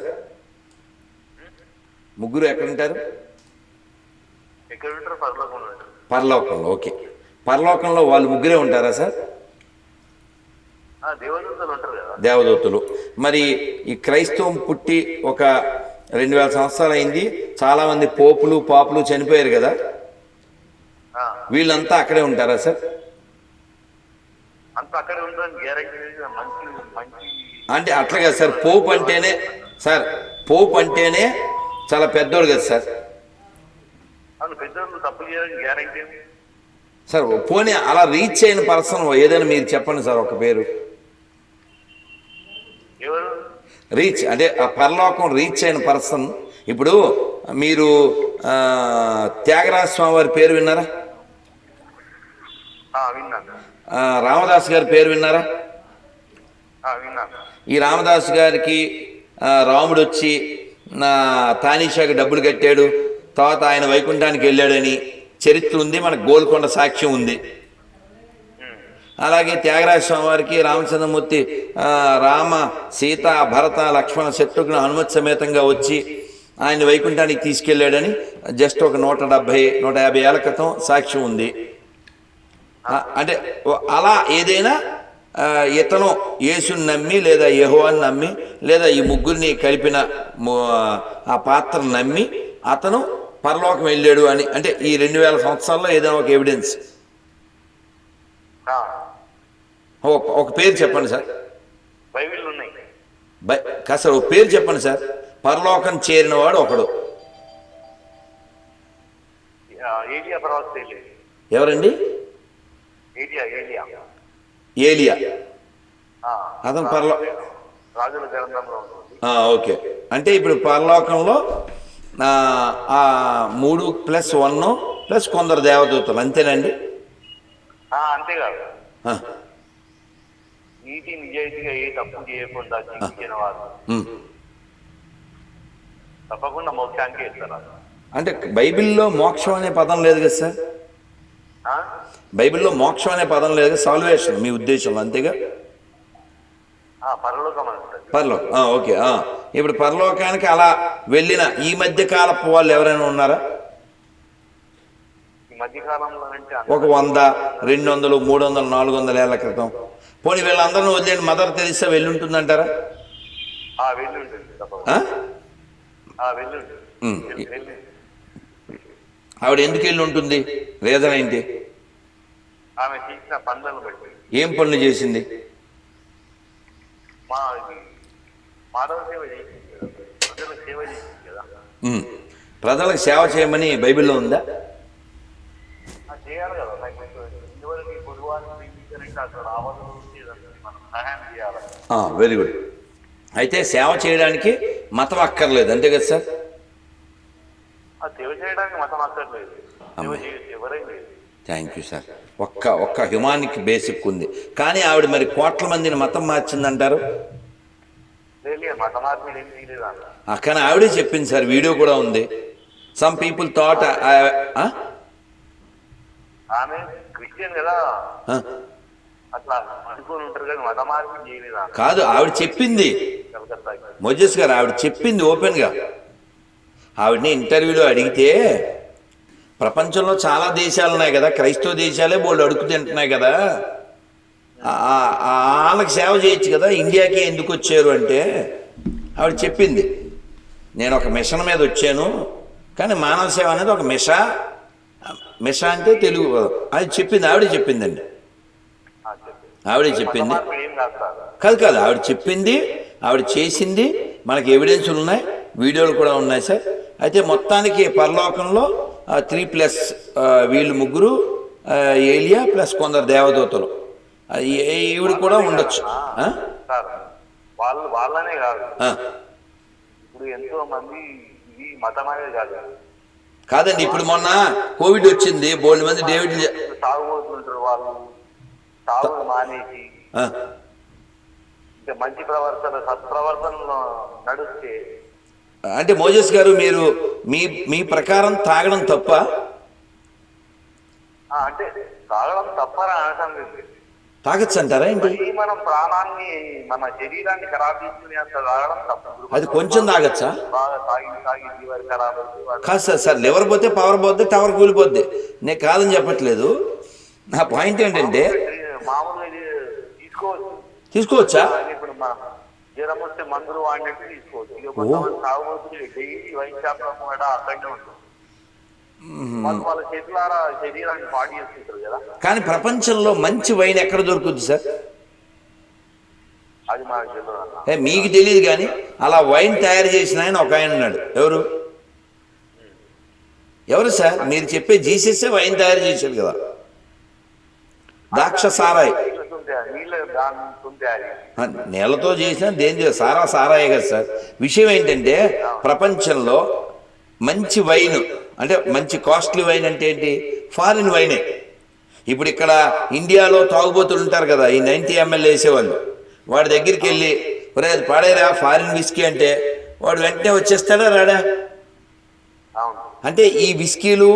ముగ్గురు ఎక్కడుంటారు? ఎక్కడ ఉంటారు? పరలోకంలో ఉంటారు. పరలోకంలో. ఓకే, పరలోకంలో వాళ్ళు ముగ్గురే ఉంటారా సార్? దేవదూతలు ఉంటారు కదా. దేవదూతలు. మరి ఈ క్రైస్తవం పుట్టి ఒక 2000 సంవత్సరాలు అయింది, చాలామంది పోపులు పాపులు చనిపోయారు కదా, వీళ్ళంతా అక్కడే ఉంటారా సార్? అంత అక్కడే ఉంటారని గ్యారెంటీ మంచి మంచి అంటే అట్లా కదా సార్, పోప్ అంటేనే సార్, పోప్ అంటేనే చాలా పెద్దోడు కదా సార్. అవును, పెద్దోళ్ళు తప్పు చేయాలని గ్యారెంటీ సార్. పోనీ అలా రీచ్ అయిన పర్సన్ ఏదైనా మీరు చెప్పండి సార్, ఒక పేరు. ఎవరు రీచ్ అంటే ఆ పరలోకం రీచ్ అయిన పర్సన్. ఇప్పుడు మీరు త్యాగరాజ స్వామి వారి పేరు విన్నారా? విన్నాను. రామదాస్ గారి పేరు విన్నారా? విన్నాను. ఈ రామదాస్ గారికి రాముడు వచ్చి తానీషాకి డబ్బులు కట్టాడు, తర్వాత ఆయన వైకుంఠానికి వెళ్ళాడని చరిత్ర ఉంది, మనకు గోల్కొండ సాక్ష్యం ఉంది. అలాగే త్యాగరాజ స్వామి వారికి రామచంద్రమూర్తి రామ సీత భరత లక్ష్మణ శత్రుఘ్న హనుమత్ సమేతంగా వచ్చి ఆయన వైకుంఠానికి తీసుకెళ్ళాడని జస్ట్ ఒక 170-150 ఏళ్ల క్రితం సాక్ష్యం ఉంది. అంటే అలా ఏదైనా ఇతను యేసుని నమ్మి లేదా యెహోవాని నమ్మి లేదా ఈ ముగ్గురిని కలిపిన ఆ పాత్రను నమ్మి అతను పరలోకం వెళ్ళాడు అని, అంటే ఈ 2000 సంవత్సరాల్లో ఏదైనా ఒక ఎవిడెన్స్, ఒక పేరు చెప్పండి సార్. బైబిల్ ఉన్నాయి కాదు సార్, ఒక పేరు చెప్పండి సార్. పరలోకం చేరిన వాడు ఒకడు. ఏలియా ప్రవక్త. ఎవరండి? ఏలియా. అతను రాజుల గ్రంథంలో ఉంటుంది. ఓకే, అంటే ఇప్పుడు పరలోకంలో 3+1 కొందరు దేవదూతలు అంతేనండి? అంతేకాదు, నీతి నిజాయితీగా ఏ తప్పు చేయకుండా జీవించిన వారు తప్పకుండా మోక్షానికి వెళ్తారు. అంటే బైబిల్లో మోక్షం అనే పదం లేదు కదా సార్? బైబిల్లో మోక్షం అనే పదం లేదు, సాల్వేషన్ మీ ఉద్దేశంలో అంతేగా? పరలోకం అనుకుంటుంది. పరలోకం. ఓకే, ఇప్పుడు పరలోకానికి అలా వెళ్ళిన ఈ మధ్య కాలపు వాళ్ళు ఎవరైనా ఉన్నారా? ఈ మధ్య కాలంలో అంటే ఒక 100, 200, 300, 400 ఏళ్ల క్రితం. పోనీ వీళ్ళందరినీ వదిలేండి, మదర్ తెరిసా వెళ్ళి ఉంటుందంటారా? వెళ్ళి ఉంటుంది. వెళ్ళి ఉంటుంది. ఆవిడ ఎందుకు వెళ్ళి ఉంటుంది? రీజన్ ఏంటి? ఆమె చేసిన పనులను బట్టి. ఏం పనులు చేసింది? మానవ సేవ చేసింది కదా, ప్రజలకు సేవ చేసింది కదా. ప్రజలకు సేవ చేయమని బైబిల్లో ఉందా? చేయాలి కదా. ఇందువరకు పొరుగువారిని అక్కడ ఆవరణ మనం సహాయం చేయాలి. Very good. అయితే సేవ చేయడానికి మతం అక్కర్లేదు అంతే కదా సార్? సేవ చేయడానికి మతం అక్కర్లేదు, ఎవరైనా లేదు. Thank you sir. ఒక్క హ్యుమానిక్ బేసిక్ ఉంది, కానీ ఆవిడ మరి కోట్ల మందిని మతం మార్చిందంటారు. మత మార్పు ఏం తీయలేదు. కానీ ఆవిడే చెప్పింది సార్, వీడియో కూడా ఉంది. సమ్ పీపుల్ థాట్ ఆమె క్రిస్టియన్ కదా, అట్లా అనుకుని ఉంటారు కానీ మత మార్పు చేయలేదు. కాదు, ఆవిడ చెప్పింది. మోజెస్ గారు ఆవిడ చెప్పింది ఓపెన్గా. ఆవిడని ఇంటర్వ్యూలో అడిగితే ప్రపంచంలో చాలా దేశాలు ఉన్నాయి కదా, క్రైస్తవ దేశాలే బోల్డ్ అడుగు తింటున్నాయి కదా, వాళ్ళకి సేవ చేయొచ్చు కదా, ఇండియాకి ఎందుకు వచ్చారు అంటే ఆవిడ చెప్పింది, నేను ఒక మిషన్ మీద వచ్చాను, కానీ మానవ సేవ అనేది ఒక మిష అంటే తెలుగు అది చెప్పింది. ఆవిడే చెప్పిందండి, ఆవిడే చెప్పింది. కాదు, ఆవిడ చెప్పింది, ఆవిడ చేసింది, మనకి ఎవిడెన్స్లు ఉన్నాయి, వీడియోలు కూడా ఉన్నాయి సార్. అయితే మొత్తానికి పరలోకంలో 3+ వీళ్ళు ముగ్గురు, ఏలియా ప్లస్ కొందరు దేవదూతలు, ఈవిడ కూడా ఉండొచ్చు. వాళ్ళనే కాదు, ఇప్పుడు ఎంతో మంది ఇది మతం అనేది కాదండి. ఇప్పుడు మొన్న కోవిడ్ వచ్చింది, బోల్డ్ మంది డేవిడ్ తాగుబోతుంటారు, వాళ్ళు తాగు మానేసి మంచి ప్రవర్తన సత్ప్రవర్తనలో నడిస్తే. అంటే మోజెస్ గారు, మీరు మీ ప్రకారం తాగడం తప్ప? అంటే తాగడం తప్పని అనటం లేదు, తాగొచ్చు అంటారా ఏంటి? మరీ మనం ప్రాణాన్ని మన శరీరాన్ని ఖరాబ్ చేసుకునే అంత తాగడం తప్పు. అది కొంచెం తాగొచ్చా? బాగా తాగి లివర్ ఖరాబ్ అవుతుంది. కాదు సార్ లివర్ పోతే పవర్ పోద్ది, టవర్ కూలిపోద్ది. నేను కాదని చెప్పట్లేదు. నా పాయింట్ ఏంటంటే మామూలుగా ఇది తీసుకోవచ్చా? ఇప్పుడు మనం జ్వరం వస్తే మందులు వాడినట్టు తీసుకోవచ్చు. ఇక కొంతమంది తాగుబోతుంది డైలీ వైన్ షాప్ కూడా అక్కడనే ఉంటుంది. వాళ్ళ చేతులారా శరీరాన్ని పాడు చేసుకుంటారు కదా. కానీ ప్రపంచంలో మంచి వైన్ ఎక్కడ దొరుకుద్ది సార్? అది మనకు తెలియదు అన్న. మీకు తెలియదు కానీ అలా వైన్ తయారు చేసిన ఆయన ఒక ఆయన ఉన్నాడు. ఎవరు సార్? మీరు చెప్పే జీసస్ఏ వైన్ తయారు చేశాడు కదా. ద్రాక్ష సారాయి నీళ్ళతో చేసిన దేని సారాయే కదా సార్. విషయం ఏంటంటే ప్రపంచంలో మంచి వైన్ అంటే మంచి కాస్ట్లీ వైన్ అంటే ఏంటి? ఫారిన్ వైనే. ఇప్పుడు ఇక్కడ ఇండియాలో తాగుబోతులు ఉంటారు కదా, ఈ 90 ml వేసేవాళ్ళు. వాడి దగ్గరికి వెళ్ళి ఒరే అది పాడేరా ఫారిన్ విస్కీ అంటే వాడు వెంటనే వచ్చేస్తాడా రాడా? అంటే ఈ విస్కీలు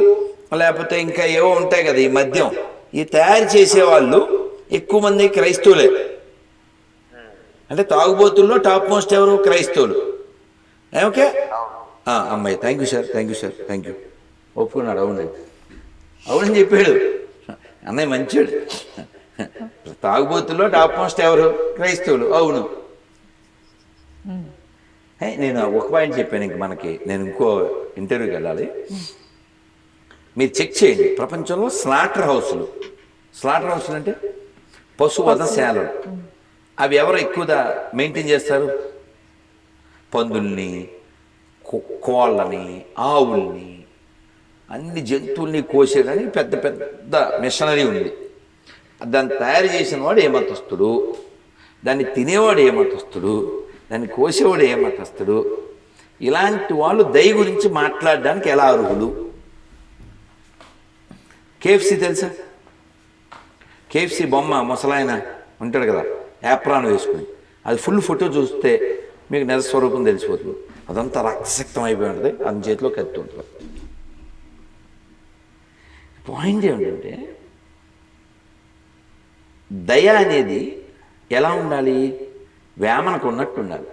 లేకపోతే ఇంకా ఏవో ఉంటాయి కదా ఈ మద్యం, ఈ తయారు చేసేవాళ్ళు ఎక్కువ మంది క్రైస్తవులే. అంటే తాగుబోతుల్లో టాప్ మోస్ట్ ఎవరు? క్రైస్తవులు. ఓకే అమ్మాయి thank you sir, thank you ఒప్పుకున్నాడు. అవునని చెప్పాడు అన్నయ్య, మంచివాడు. తాగుబోతుల్లో టాప్ మోస్ట్ ఎవరు? క్రైస్తవులు. అవును. నేను ఒక పాయింట్ చెప్పాను. ఇంక మనకి నేను ఇంకో ఇంటర్వ్యూకి వెళ్ళాలి. మీరు చెక్ చేయండి ప్రపంచంలో స్లాటర్ హౌస్లు అంటే పశువధశాలలు. అవి ఎవరు ఎక్కువగా మెయింటైన్ చేస్తారు? పందుల్ని, కోళ్ళని, ఆవుల్ని, అన్ని జంతువుల్ని కోసేయడానికి పెద్ద పెద్ద మిషనరీ ఉంది. దాన్ని తయారు చేసిన వాడు ఏ మతస్థుడు, దాన్ని తినేవాడు ఏ మతస్థుడు, దాన్ని కోసేవాడు ఏ మతస్థుడు, ఇలాంటి వాళ్ళు దయ గురించి మాట్లాడడానికి ఎలా అర్హులు? KFC తెలుసా? KFC బొమ్మ ముసలాయన ఉంటాడు కదా యాప్రాన్ వేసుకుని, అది ఫుల్ ఫోటో చూస్తే మీకు నిజ స్వరూపం తెలిసిపోతుంది. అదంతా రక్తశక్తం అయిపోయి ఉంటుంది, అతని చేతిలో కత్తి ఉంటుంది. పాయింట్ ఏమిటంటే దయ అనేది ఎలా ఉండాలి? వేమనకు ఉన్నట్టు ఉండాలి,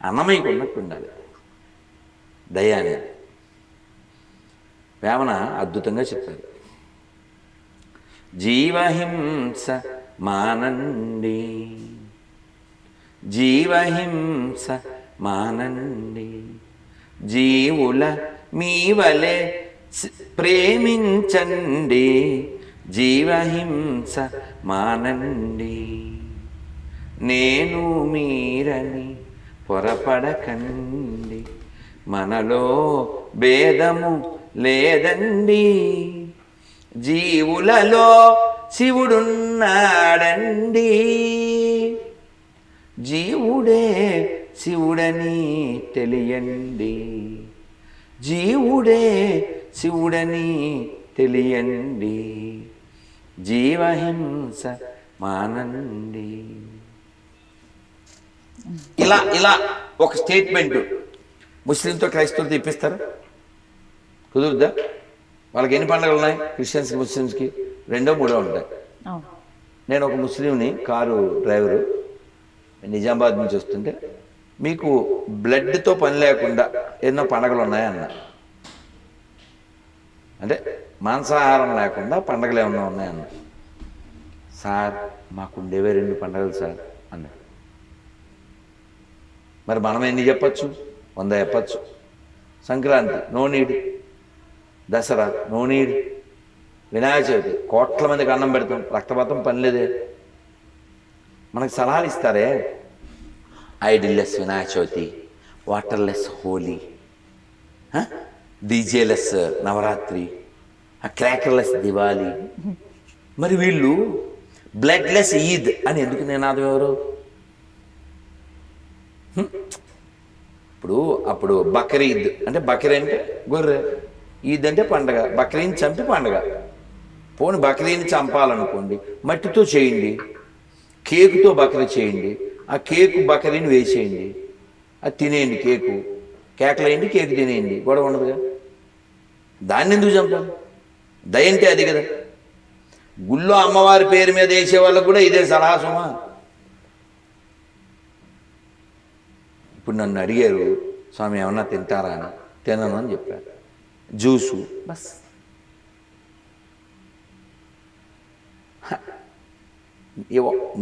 అన్నమయ్యకు ఉన్నట్టు ఉండాలి. దయ అనేది వేమన అద్భుతంగా చెప్పారు. జీవహింస మానండి, జీవహింస మానండి, జీవుల మీ వలె ప్రేమించండి, జీవహింస మానండి, నేను మీరని పొరపడకండి, మనలో భేదము లేదండి, జీవులలో శివుడున్నాడండి, జీవుడే శివుడని తెలియండి, జీవుడే శివుడని తెలియండి, జీవహింస మానండి. ఇలా ఇలా ఒక స్టేట్మెంట్ ముస్లింతో క్రైస్తవులతో ఇప్పిస్తారా? కుదురుద్దా? వాళ్ళకి ఎన్ని పండుగలు ఉన్నాయి? క్రిస్టియన్స్కి ముస్లిమ్స్కి 2 3 ఉంటాయి. నేను ఒక ముస్లింని, కారు డ్రైవరు, నిజామాబాద్ నుంచి వస్తుంటే మీకు బ్లడ్తో పని లేకుండా ఎన్నో పండుగలు ఉన్నాయన్న. అంటే మాంసాహారం లేకుండా పండుగలు ఏమన్నా ఉన్నాయన్న. సార్ మాకు ఉండేవే 2 పండుగలు సార్ అన్నాడు. మరి మనం ఎన్ని చెప్పచ్చు? 100 చెప్పచ్చు. Sankranti no need, Dasara no need, Vinayaka Chavithi కోట్ల మందికి అన్నం పెడతాం, రక్తపాతం పని లేదే. మనకు సలహాలు ఇస్తారే, idolless Vinayaka Chavithi, waterless Holi, DJless Navaratri, crackerless Diwali. మరి వీళ్ళు బ్లడ్లెస్ ఈద్ అని ఎందుకు నినాదం ఎవరు? అప్పుడు బక్రీద్ అంటే బక్రీ అంటే గొర్రె, ఈద్ అంటే పండగ. బక్రీని చంపి పండగ. పోనీ బక్రీని చంపాలనుకోండి, మట్టితో చేయండి, కేకుతో బక్రీ చేయండి, ఆ కేకు బక్రీని వేసేయండి, అది తినేయండి, కేకలేయండి, కేకు తినేయండి, గొడవ ఉండదుగా. దాన్ని ఎందుకు చంపాలి? దయ అంటే అది కదా. గుళ్ళో అమ్మవారి పేరు మీద వేసే వాళ్ళకు కూడా ఇదే సలహా సుమా. ఇప్పుడు నన్ను అడిగారు, స్వామి ఏమన్నా తింటారా అని. తినను అని చెప్పాను. Juice bus.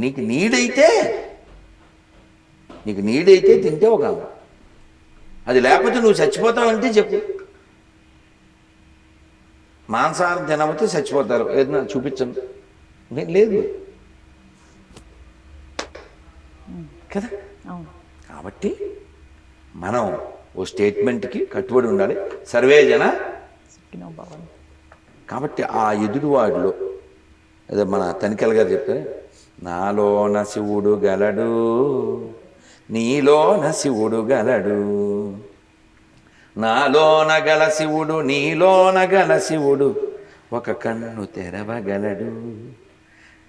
నీకు నీడైతే తింటే ఒక, అది లేకపోతే నువ్వు చచ్చిపోతావంటే చెప్పు. మాంసాహారం తినకపోతే చచ్చిపోతారు, ఏదైనా చూపించండి. లేదు కదా. కాబట్టి మనం ఓ స్టేట్మెంట్కి కట్టుబడి ఉండాలి, సర్వే జన. కాబట్టి ఆ ఎదురువాడిలో అదే మన తనికెల గారు చెప్తారు, నాలోన శివుడు గలడు, నీలోన శివుడు గలడు, నాలోన గల శివుడు నీలోన గల శివుడు, ఒక కన్ను తెరవగలడు,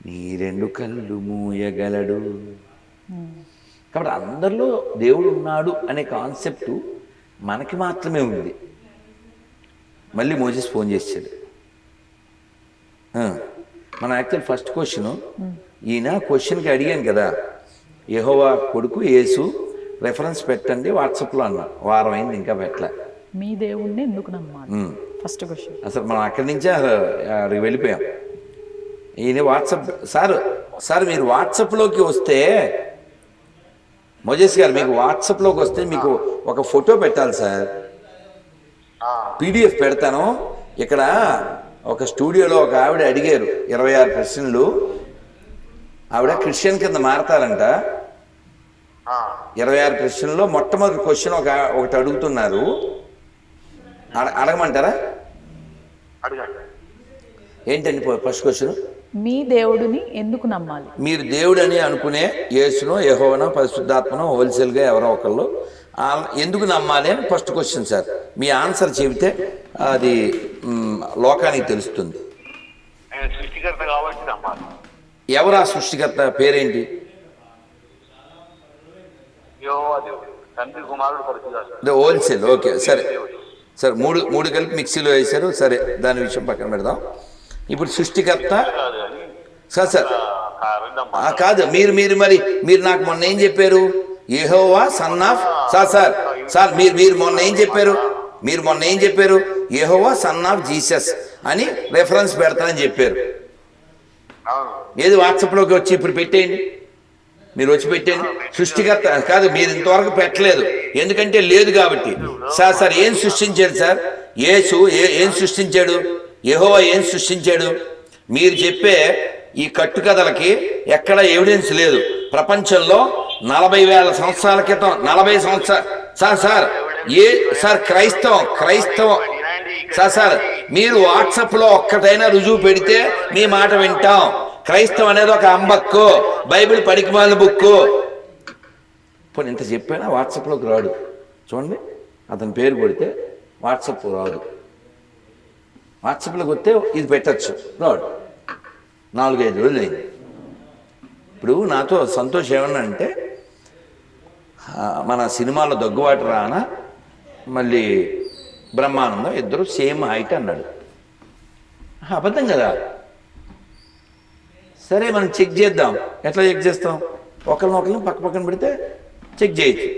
నీ రెండు కళ్ళు మూయగలడు. కాబట్టి అందరిలో దేవుడు ఉన్నాడు అనే కాన్సెప్టు మనకి మాత్రమే ఉంది. మళ్ళీ మోజెస్ ఫోన్ చేశాడు. మన యాక్చువల్ ఫస్ట్ క్వశ్చన్, ఈయన క్వశ్చన్కి అడిగాను కదా, యెహోవా కొడుకు యేసు రెఫరెన్స్ పెట్టండి వాట్సాప్లో అన్న. వారం అయింది ఇంకా పెట్టలే. మీ దేవుణ్ణి ఎందుకు నమ్మాలి ఫస్ట్ క్వశ్చన్. అసలు మనం అక్కడి నుంచే అక్కడికి వెళ్ళిపోయాం. ఈయన వాట్సాప్ సార్ మీరు వాట్సాప్లోకి వస్తే, మోజెస్ గారు మీకు వాట్సాప్లోకి వస్తే మీకు ఒక ఫోటో పెట్టాలి సార్. పీడిఎఫ్ పెడతాను. ఇక్కడ ఒక స్టూడియోలో ఒక ఆవిడ అడిగారు 26 ప్రశ్నలు. ఆవిడ క్రిస్టియన్ కింద మారతారంట. 26 ప్రశ్నల్లో మొట్టమొదటి క్వశ్చన్ ఒకటి అడుగుతున్నారు, అడగమంటారా? ఏంటండి ఫస్ట్ క్వశ్చన్? మీ దేవుడిని ఎందుకు నమ్మాలి? మీరు దేవుడు అని అనుకునే యేసునో యెహోవానో పరిశుద్ధాత్మనో హోల్సేల్గా ఎవరో ఒకళ్ళు ఎందుకు నమ్మాలి అని ఫస్ట్ క్వశ్చన్ సార్. మీ ఆన్సర్ చెబితే అది లోకానికి తెలుస్తుంది. సృష్టికర్త కాబట్టి నమ్మాలి. ఎవరు ఆ సృష్టికర్త? పేరేంటి? యెహోవా దేవుడు, తండ్రి కుమారుడు పరిశుద్ధాత్మ. హోల్సేల్. ఓకే సరే సార్, మూడు కలిపి మిక్సీలో వేశారు. సరే, దాని విషయం పక్కన పెడదాం. ఇప్పుడు సృష్టికర్త సార్ కాదు. మీరు నాకు మొన్న ఏం చెప్పారు? యెహోవా సన్ ఆఫ్ సార్ మీరు మొన్న ఏం చెప్పారు? యెహోవా సన్ ఆఫ్ జీసస్ అని రెఫరెన్స్ పెడతానని చెప్పారు. ఏది వాట్సాప్లోకి వచ్చి ఇప్పుడు పెట్టేయండి. మీరు వచ్చి పెట్టండి. సృష్టికర్త కాదు, మీరు ఇంతవరకు పెట్టలేదు, ఎందుకంటే లేదు కాబట్టి. సార్ ఏం సృష్టించాడు సార్? యేసు ఏం సృష్టించాడు? యెహోవా ఏం సృష్టించాడు? మీరు చెప్పే ఈ కట్టుకథలకి ఎక్కడ ఎవిడెన్స్ లేదు. ప్రపంచంలో 40,000 సంవత్సరాల క్రితం, 40 సంవత్సరాలు సార్ క్రైస్తవం సార్ మీరు వాట్సాప్లో ఒక్కటైనా రుజువు పెడితే మీ మాట వింటాం. క్రైస్తవం అనేది ఒక అంబక్కు, బైబిల్ పడికిమాల బుక్కు. పోనీ ఇంత చెప్పైనా వాట్సాప్లోకి రాడు. చూడండి, అతని పేరు కొడితే వాట్సాప్ రాదు. వాట్సాప్లోకి వస్తే ఇది పెట్టచ్చు, రాడు. 4-5 రోజులు అయింది. ఇప్పుడు నాతో సంతోష్ ఏమన్నా అంటే, మన సినిమాలో దగ్గుబాటు రానా మళ్ళీ బ్రహ్మానందం ఇద్దరు సేమ్ హైట్ అన్నాడు. అబద్ధం కదా. సరే మనం చెక్ చేద్దాం. ఎట్లా చెక్ చేస్తాం? ఒకరినొకరిని పక్కన పెడితే చెక్ చేయొచ్చు.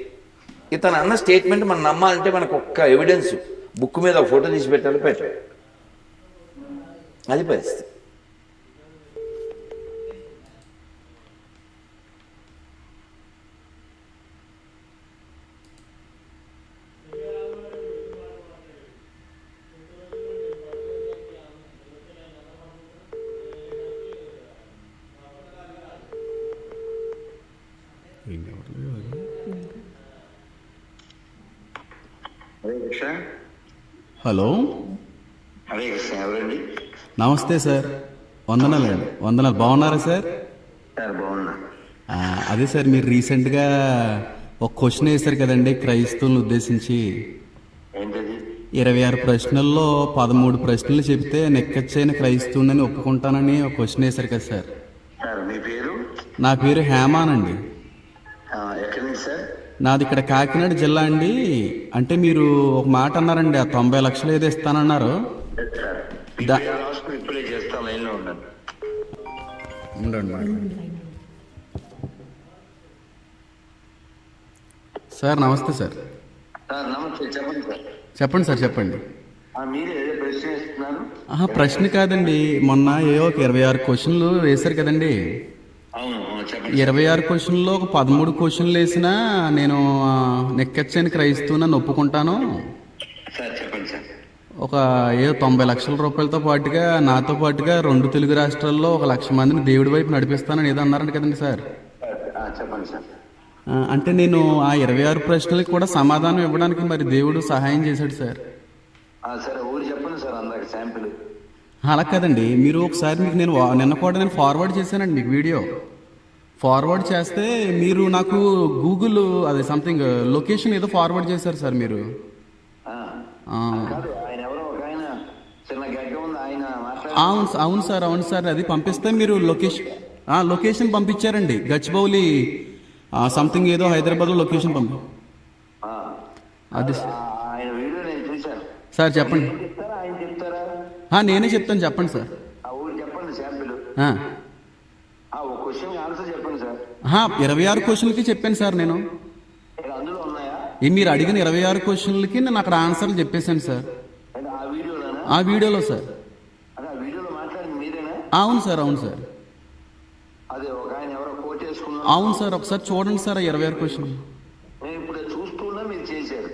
ఇతను అన్న స్టేట్మెంట్ మనం నమ్మాలంటే మనకు ఒక్క ఎవిడెన్స్, బుక్ మీద ఒక ఫోటో తీసి పెట్టాలి. అది పరిస్థితి. హలో, అదే ఎవరండి? నమస్తే సార్. వందనాలండి. బాగున్నారా సార్? బాగున్నా. అదే సార్, మీరు రీసెంట్గా ఒక క్వశ్చన్ వేశారు కదండి క్రైస్తవులను ఉద్దేశించి. ఏంటది? 26 ప్రశ్నల్లో 13 ప్రశ్నలు చెప్తే నెక్కచ్చైన క్రైస్తవుని ఒప్పుకుంటానని ఒక క్వశ్చన్ వేశారు కదా సార్. సార్ మీ పేరు? నా పేరు హేమానండి. ఎక్కడి నుంచి సార్? నాది ఇక్కడ కాకినాడ జిల్లా అండి. అంటే మీరు ఒక మాట అన్నారండి, ఆ 90 లక్షలు ఏదో ఇస్తానన్నారు. ఇప్పుడే చేస్తాం, లైన్లో ఉండండి. ఉండండి. సార్ నమస్తే సార్. సార్ నమస్తే, చెప్పండి సార్. చెప్పండి సార్, చెప్పండి. మీరు ఏదో ప్రశ్న ఇస్తున్నారు. ప్రశ్న కాదండి, మొన్న ఒక 26 క్వశ్చన్లు వేశారు కదండి. అవును, చెప్పండి. 26 క్వశ్చన్లో ఒక 13 క్వశ్చన్లు వేసినా నేను నెక్కెచ్చని క్రైస్తవునని ఒప్పుకుంటాను. సార్ చెప్పండి సార్. ఒక 90 లక్షల రూపాయలతో పాటుగా నాతో పాటుగా 2 తెలుగు రాష్ట్రాల్లో 1 లక్ష మందిని దేవుడి వైపు నడిపిస్తానని ఏదో అన్నారంట కదండి సార్. చెప్పండి సార్. అంటే నేను ఆ 26 ప్రశ్నలకు కూడా సమాధానం ఇవ్వడానికి మరి దేవుడు సహాయం చేశాడు సార్. సరే, ఊరు చెప్పండి సార్, అందరికి శాంపిల్. అలా కాదండి, మీరు ఒకసారి మీకు నిన్న కూడా నేను ఫార్వర్డ్ చేశానండి మీకు వీడియో. ఫార్వర్డ్ చేస్తే మీరు నాకు గూగుల్ అది సంథింగ్ లొకేషన్ ఏదో ఫార్వర్డ్ చేశారు సార్ మీరు. కాదు, ఆయన ఎవరో ఒక ఆయన చిన్న గడ్డ ఉంది, ఆయన అవును సార్ అది పంపిస్తే మీరు లొకేషన్ పంపించారండి. గచ్చిబౌలి సంథింగ్ ఏదో హైదరాబాద్లో లొకేషన్ అది ఆయన వీడియో నేను చూశాను సార్. చెప్పండి. ఆయన చెప్తారా? నేనే చెప్తాను, చెప్పండి సార్. ఆ ఊరు చెప్పండి శాంపిల్. ఒక క్వశ్చన్ ఆన్సర్ చెప్పండి సార్. 26 క్వశ్చన్లకి చెప్పాను సార్ నేను. అందులో ఉన్నాయా? మీరు అడిగిన 26 క్వశ్చన్లకి నేను అక్కడ ఆన్సర్లు చెప్పేశాను సార్. ఆ వీడియోలోనా? ఆ వీడియోలో సార్. అదే ఆ వీడియోలో మాట్లాడింది మీరేనా? అవును సార్. అదే ఒక ఆయన ఎవరో కోట్ వేసుకున్నారు. అవును సార్, ఒకసారి చూడండి సార్ 26 క్వశ్చన్. నేను ఇప్పుడు చూస్తున్నా, మీరు చేశారు.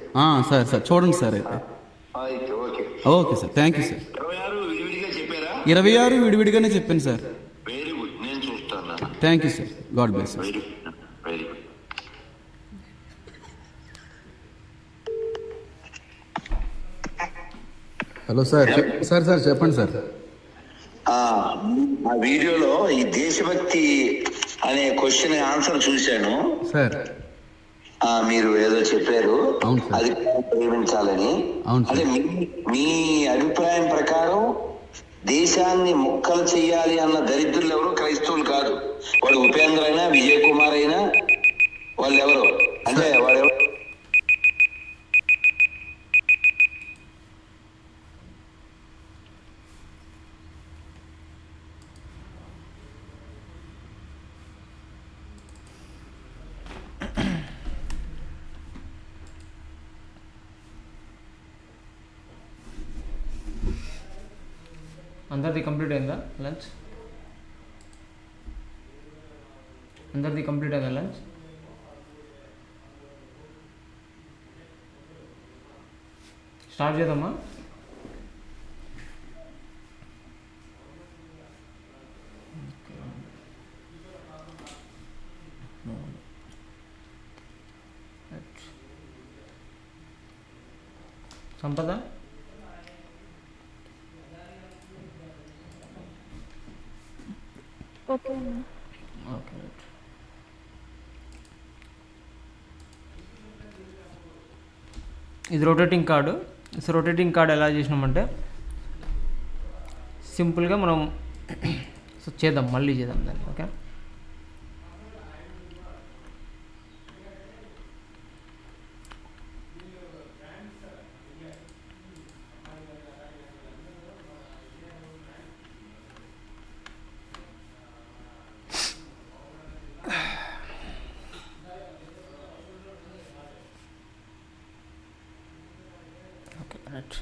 సార్ చూడండి సార్ అయితే. Okay sir, thank you sir. 26 విడివిడిగా చెప్పారా? 26 విడివిడిగానే చెప్పాను సార్. వెరీ గుడ్, నేను చూస్తాను. Thank you sir, God bless. Very good, very good. Hello sir. Sir చెప్పండి సార్. ఆ వీడియోలో ఈ దేశభక్తి అనే క్వశ్చన్ ఆన్సర్ చూశాను సార్. మీరు ఏదో చెప్పారు, అవును సార్. అది ప్రేమించాలని. అవును సార్. అంటే మీ అభిప్రాయం ప్రకారం దేశాన్ని ముక్కలు చెయ్యాలి అన్న దరిద్రులు ఎవరు క్రైస్తవులు కాదు. వాడు ఉపేంద్ర అయినా విజయ్ కుమార్ అయినా వాళ్ళు ఎవరు అంటే వాడు అందరిది కంప్లీట్ అయిందా లంచ్? స్టార్ట్ చేద్దామా? సంపద ఓకే ఓకే. ఇది rotating card. So rotating card ఎలా చేసినామంటే సింపుల్గా మనం సో మళ్ళీ చేద్దాం దాన్ని. Okay, right.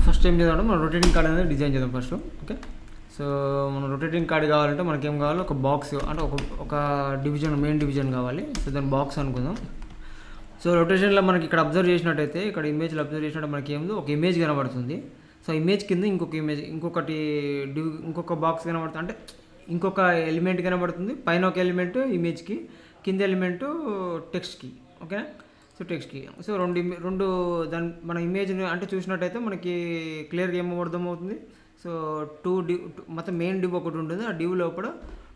ఫస్ట్ ఏం చేద్దాం, మనం రొటేటింగ్ కార్డ్ అనేది డిజైన్ చేద్దాం ఫస్ట్. ఓకే, సో మనం రొటేటింగ్ కార్డ్ కావాలంటే మనకి ఏం కావాలి, ఒక బాక్స్ అంటే ఒక డివిజన్, మెయిన్ డివిజన్ కావాలి. సో దాని బాక్స్ అనుకుందాం. సో రొటేషన్లో మనకి ఇక్కడ అబ్జర్వ్ చేసినట్టయితే, ఇక్కడ ఇమేజ్లో అబ్జర్వ్ చేసినట్టు మనకి ఏముందో ఒక ఇమేజ్ కనబడుతుంది. సో ఇమేజ్ కింద ఇంకొక ఇమేజ్, ఇంకొక బాక్స్ కనబడుతుంది. అంటే ఇంకొక ఎలిమెంట్ కనబడుతుంది, పైన ఒక ఎలిమెంట్ ఇమేజ్కి, కింద ఎలిమెంట్ టెక్స్ట్కి. ఓకేనా? సో టెక్స్ట్కి సో రెండు దాని మన ఇమేజ్ని అంటే చూసినట్టయితే మనకి క్లియర్గా ఏమో అర్థమవుతుంది. సో మొత్తం మెయిన్ డివ్ ఒకటి ఉంటుంది, ఆ డివ్ లోపల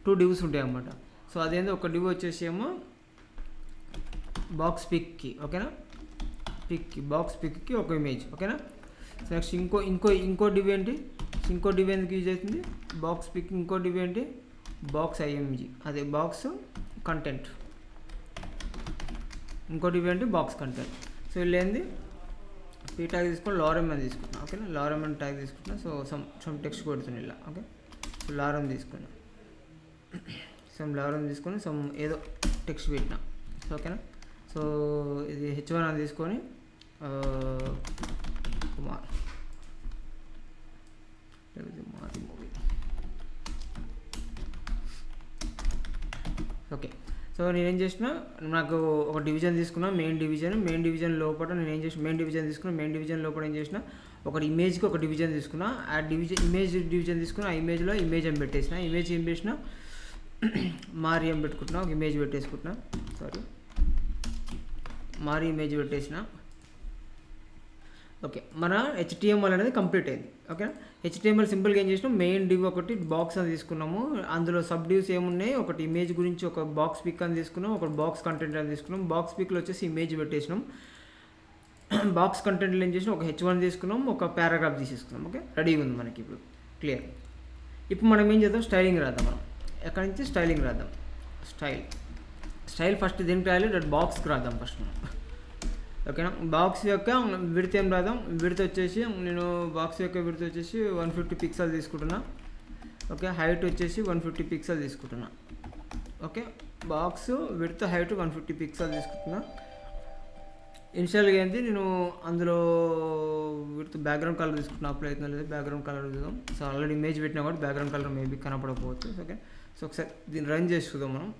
2 divs ఉంటాయి అన్నమాట. సో అదేందో ఒక డివ్ వచ్చేసి ఏమో బాక్స్ పిక్కి. ఓకేనా? బాక్స్ పిక్కి ఒక ఇమేజ్. ఓకేనా? సో నెక్స్ట్ ఇంకో డివ్ ఏంటి, ఇంకో డివ్ ఎందుకు యూజ్ అవుతుంది, బాక్స్ పిక్. ఇంకో డివ్ ఏంటి, బాక్స్ ఐఎంజీ, అదే బాక్స్ కంటెంట్. ఇంకో డివ్ ఏంటి, బాక్స్ కంటెంట్. సో వీళ్ళు ఏంది పీ ట్యాగ్ తీసుకొని లారమ్ అని తీసుకుంటున్నా. ఓకేనా? లారమ్ అని ట్యాగ్ తీసుకుంటున్నా. సో సమ్ టెక్స్ట్ కొడుతున్నా ఇలా. ఓకే? సో లారమ్ తీసుకున్నా, లారమ్ తీసుకొని ఏదో టెక్స్ట్ పెట్టినా. సో ఓకేనా? సో ఇది H1 అని తీసుకొని కుమార్ మూవీ. ఓకే. సో నేనేం చేసిన, నాకు ఒక డివిజన్ తీసుకున్నా, మెయిన్ డివిజన్ లోపల నేను ఏం చేసిన, మెయిన్ డివిజన్ లోపల ఏం చేసిన, ఒక ఇమేజ్కి ఒక డివిజన్ తీసుకున్నా. ఆ ఇమేజ్ డివిజన్ తీసుకుని ఆ ఇమేజ్లో ఇమేజ్ అని పెట్టేసిన. ఇమేజ్ ఏం చేసిన, మారి అని పెట్టుకుంటున్నా, ఒక ఇమేజ్ పెట్టేసుకుంటున్నా. మారి ఇమేజ్ పెట్టేసిన. ఓకే, మన HTML అనేది కంప్లీట్ అయింది. ఓకే, HTML సింపుల్గా ఏం చేసినాం, మెయిన్ డివ్ ఒకటి బాక్స్ అని తీసుకున్నాము, అందులో సబ్ డివ్స్ ఏమున్నాయి, ఒకటి ఇమేజ్ గురించి ఒక బాక్స్ పిక్ అని తీసుకున్నాం, ఒక బాక్స్ కంటెంట్ అని తీసుకున్నాం. బాక్స్ పిక్లో వచ్చేసి ఇమేజ్ పెట్టేసినాం. బాక్స్ కంటెంట్లో ఏం చేసినాం, ఒక H1 తీసుకున్నాం, ఒక పారాగ్రాఫ్ తీసేసుకున్నాం. ఓకే, రెడీగా ఉంది మనకి ఇప్పుడు క్లియర్. ఇప్పుడు మనం ఏం చేద్దాం, స్టైలింగ్ రాద్దాం. మనం ఎక్కడి నుంచి స్టైలింగ్ రాద్దాం. స్టైల్ ఫస్ట్ దేనికి రాయాలి, బాక్స్కి రాద్దాం ఫస్ట్ మనం. ఓకేనా? బాక్స్ యొక్క విడ్త్ ఏం రాద్దాం, విడ్త్ వచ్చేసి నేను బాక్స్ యొక్క విడ్త్ వచ్చేసి 150 పిక్సెల్ తీసుకుంటున్నా. ఓకే, హైట్ వచ్చేసి 150 పిక్సెల్ తీసుకుంటున్నా. Okay, box width height 150 pixel తీసుకుంటున్నా. ఇనిషియల్గా ఏంటి, నేను అందులో విడ్త్ బ్యాక్గ్రౌండ్ కలర్ తీసుకుంటున్నా. అప్లై అవుతుందో లేదు, బ్యాక్గ్రౌండ్ కలర్ చూద్దాం. సో ఆల్రెడీ ఇమేజ్ పెట్టినా కూడా బ్యాక్గ్రౌండ్ కలర్ మేబీ కనపడకపోవచ్చు. ఓకే, సో ఒకసారి దీన్ని రన్ చేసి చూద్దాం. మనం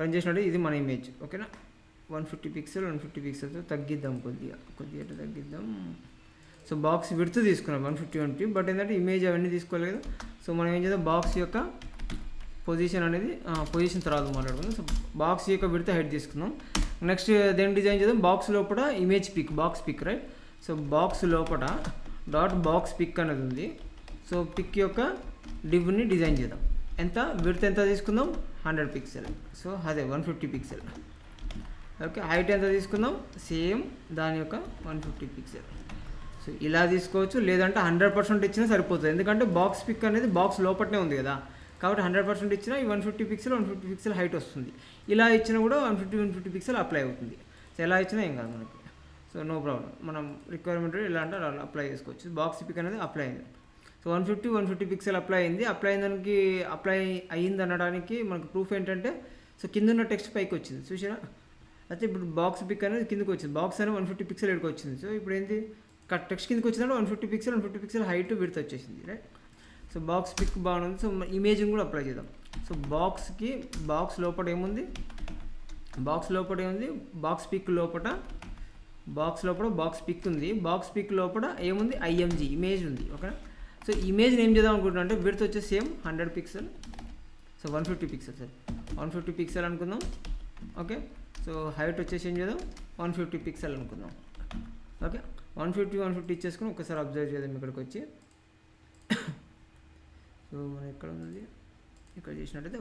రన్ చేసినట్టు ఇది మన ఇమేజ్. ఓకేనా? 150 పిక్సెల్తో తగ్గిద్దాం, కొద్దిగా తగ్గిద్దాం. సో బాక్స్ విడ్త్ తీసుకున్నాం 150, బట్ ఏంటంటే ఇమేజ్ అవన్నీ తీసుకోలేదు. సో మనం ఏం చేద్దాం, బాక్స్ యొక్క పొజిషన్ తర్వాత మాట్లాడుకుందాం. సో బాక్స్ యొక్క విడ్త్ హైట్ తీసుకుందాం. నెక్స్ట్ దేని డిజైన్ చేద్దాం, బాక్స్ లోపల image pic, box pic, right? So box లోపల బాక్స్ పిక్ అనేది ఉంది. సో పిక్ యొక్క డివ్ని డిజైన్ చేద్దాం. ఎంత విడ్త్ ఎంత తీసుకుందాం, 100 పిక్సెల్. సో అదే 150 పిక్సెల్. ఓకే, హైట్ ఎంత తీసుకుందాం, సేమ్ దాని యొక్క 150 పిక్సెల్. సో ఇలా తీసుకోవచ్చు, లేదంటే 100% ఇచ్చినా సరిపోతుంది. ఎందుకంటే బాక్స్ పిక్ అనేది బాక్స్ లోపలనే ఉంది కదా, కాబట్టి 100% ఇచ్చినా ఈ 150 పిక్సెల్ హైట్ వస్తుంది. ఇలా ఇచ్చినా కూడా 150 పిక్సెల్ అప్లై అవుతుంది. సో ఎలా ఇచ్చినా ఏం కాదు మనకి. సో నో ప్రాబ్లం, మనం రిక్వైర్మెంట్ ఎలా అంటే అలా అప్లై చేసుకోవచ్చు. బాక్స్ పిక్ అనేది అప్లై అయింది. సో 150 పిక్సెల్ అప్లై అయింది. అప్లై అయింది అనడానికి మనకు ప్రూఫ్ ఏంటంటే, సో కింద ఉన్న టెక్స్ట్ పైకి వచ్చింది చూసారా. అయితే ఇప్పుడు బాక్స్ పిక్ అనేది కిందకి వచ్చింది, బాక్స్ అనేది 150 పిక్సెల్ ఎక్కడికి వచ్చింది. సో ఇప్పుడు ఏంటి, టెక్స్ట్ కిందకి వచ్చిందంటే 150 పిక్సెల్ హైట్ విడ్త్ వచ్చేసింది, రైట్? సో బాక్స్ పిక్ బాగుంది. సో ఇమేజ్ని కూడా అప్లై చేద్దాం. సో బాక్స్ లోపల ఏముంది, బాక్స్ పిక్ లోపల బాక్స్ పిక్ ఉంది. బాక్స్ పిక్ లోపల ఏముంది, IMG ఇమేజ్ ఉంది. ఓకేనా? సో ఇమేజ్ని ఏం చేద్దాం అనుకుంటున్నా అంటే, విడ్త్ వచ్చేసి same 100 pixel. So 150 pixel, sir 150 pixel అనుకుందాం. ఓకే, సో హైట్ వచ్చేసి ఏం చేద్దాం, 150 పిక్సెల్ అనుకుందాం. ఓకే, 150 ఇచ్చేసుకుని ఒకసారి అబ్జర్వ్ చేద్దాం ఇక్కడికి వచ్చి. సో మనం ఎక్కడ ఉంది, ఇక్కడ చేసినట్టయితే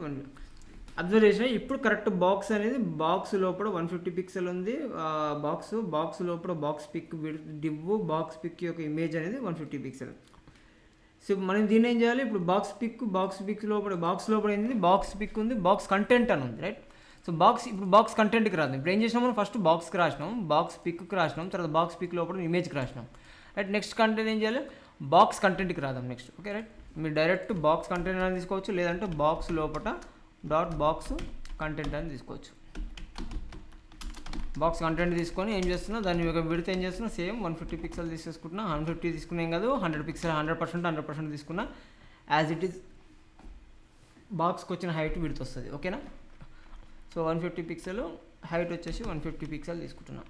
అబ్జర్వ్ చేసిన ఇప్పుడు కరెక్ట్ బాక్స్ అనేది బాక్స్ లోపల 150 పిక్సెల్ ఉంది. బాక్స్ లోపల box pic div, box pic యొక్క ఇమేజ్ అనేది 150 పిక్సెల్. సో మనం దీన్ని ఏం చేయాలి, ఇప్పుడు బాక్స్ పిక్ లోపల ఏంది, బాక్స్ పిక్ ఉంది, బాక్స్ కంటెంట్ అని ఉంది, రైట్? సో ఇప్పుడు బాక్స్ కంటెంట్కి రాదు. ఇప్పుడు ఏం చేసినాం, మనం ఫస్ట్ బాక్స్కి రాసినాం, బాక్స్ పిక్కి రాసినాం, తర్వాత బాక్స్ పిక్ లోపల ఇమేజ్కి రాసినాం, రైట్? నెక్స్ట్ కంటెంట్ ఏం చేయాలి, బాక్స్ కంటెంట్కి రాదాం నెక్స్ట్. Okay, right? మీరు డైరెక్ట్ బాక్స్ కంటెంట్ అని తీసుకోవచ్చు, లేదంటే బాక్స్ లోపల బాక్స్ కంటెంట్ అని తీసుకోవచ్చు. బాక్స్ కంటెంట్ తీసుకొని ఏం చేస్తున్నా, దాని యొక్క విడ్త్ ఏం చేస్తున్నా, సేమ్ 150 పిక్సెల్ తీసేసుకుంటున్నా. 150 తీసుకున్నాం కాదు, 100 పిక్సెల్ 100% తీసుకున్నా. యాజ్ ఇట్ ఈస్ బాక్స్కి వచ్చిన హైట్ విడ్త్ వస్తుంది. ఓకేనా? సో 150 పిక్సెల్ హైట్ వచ్చేసి 150 పిక్సెల్ తీసుకుంటున్నా.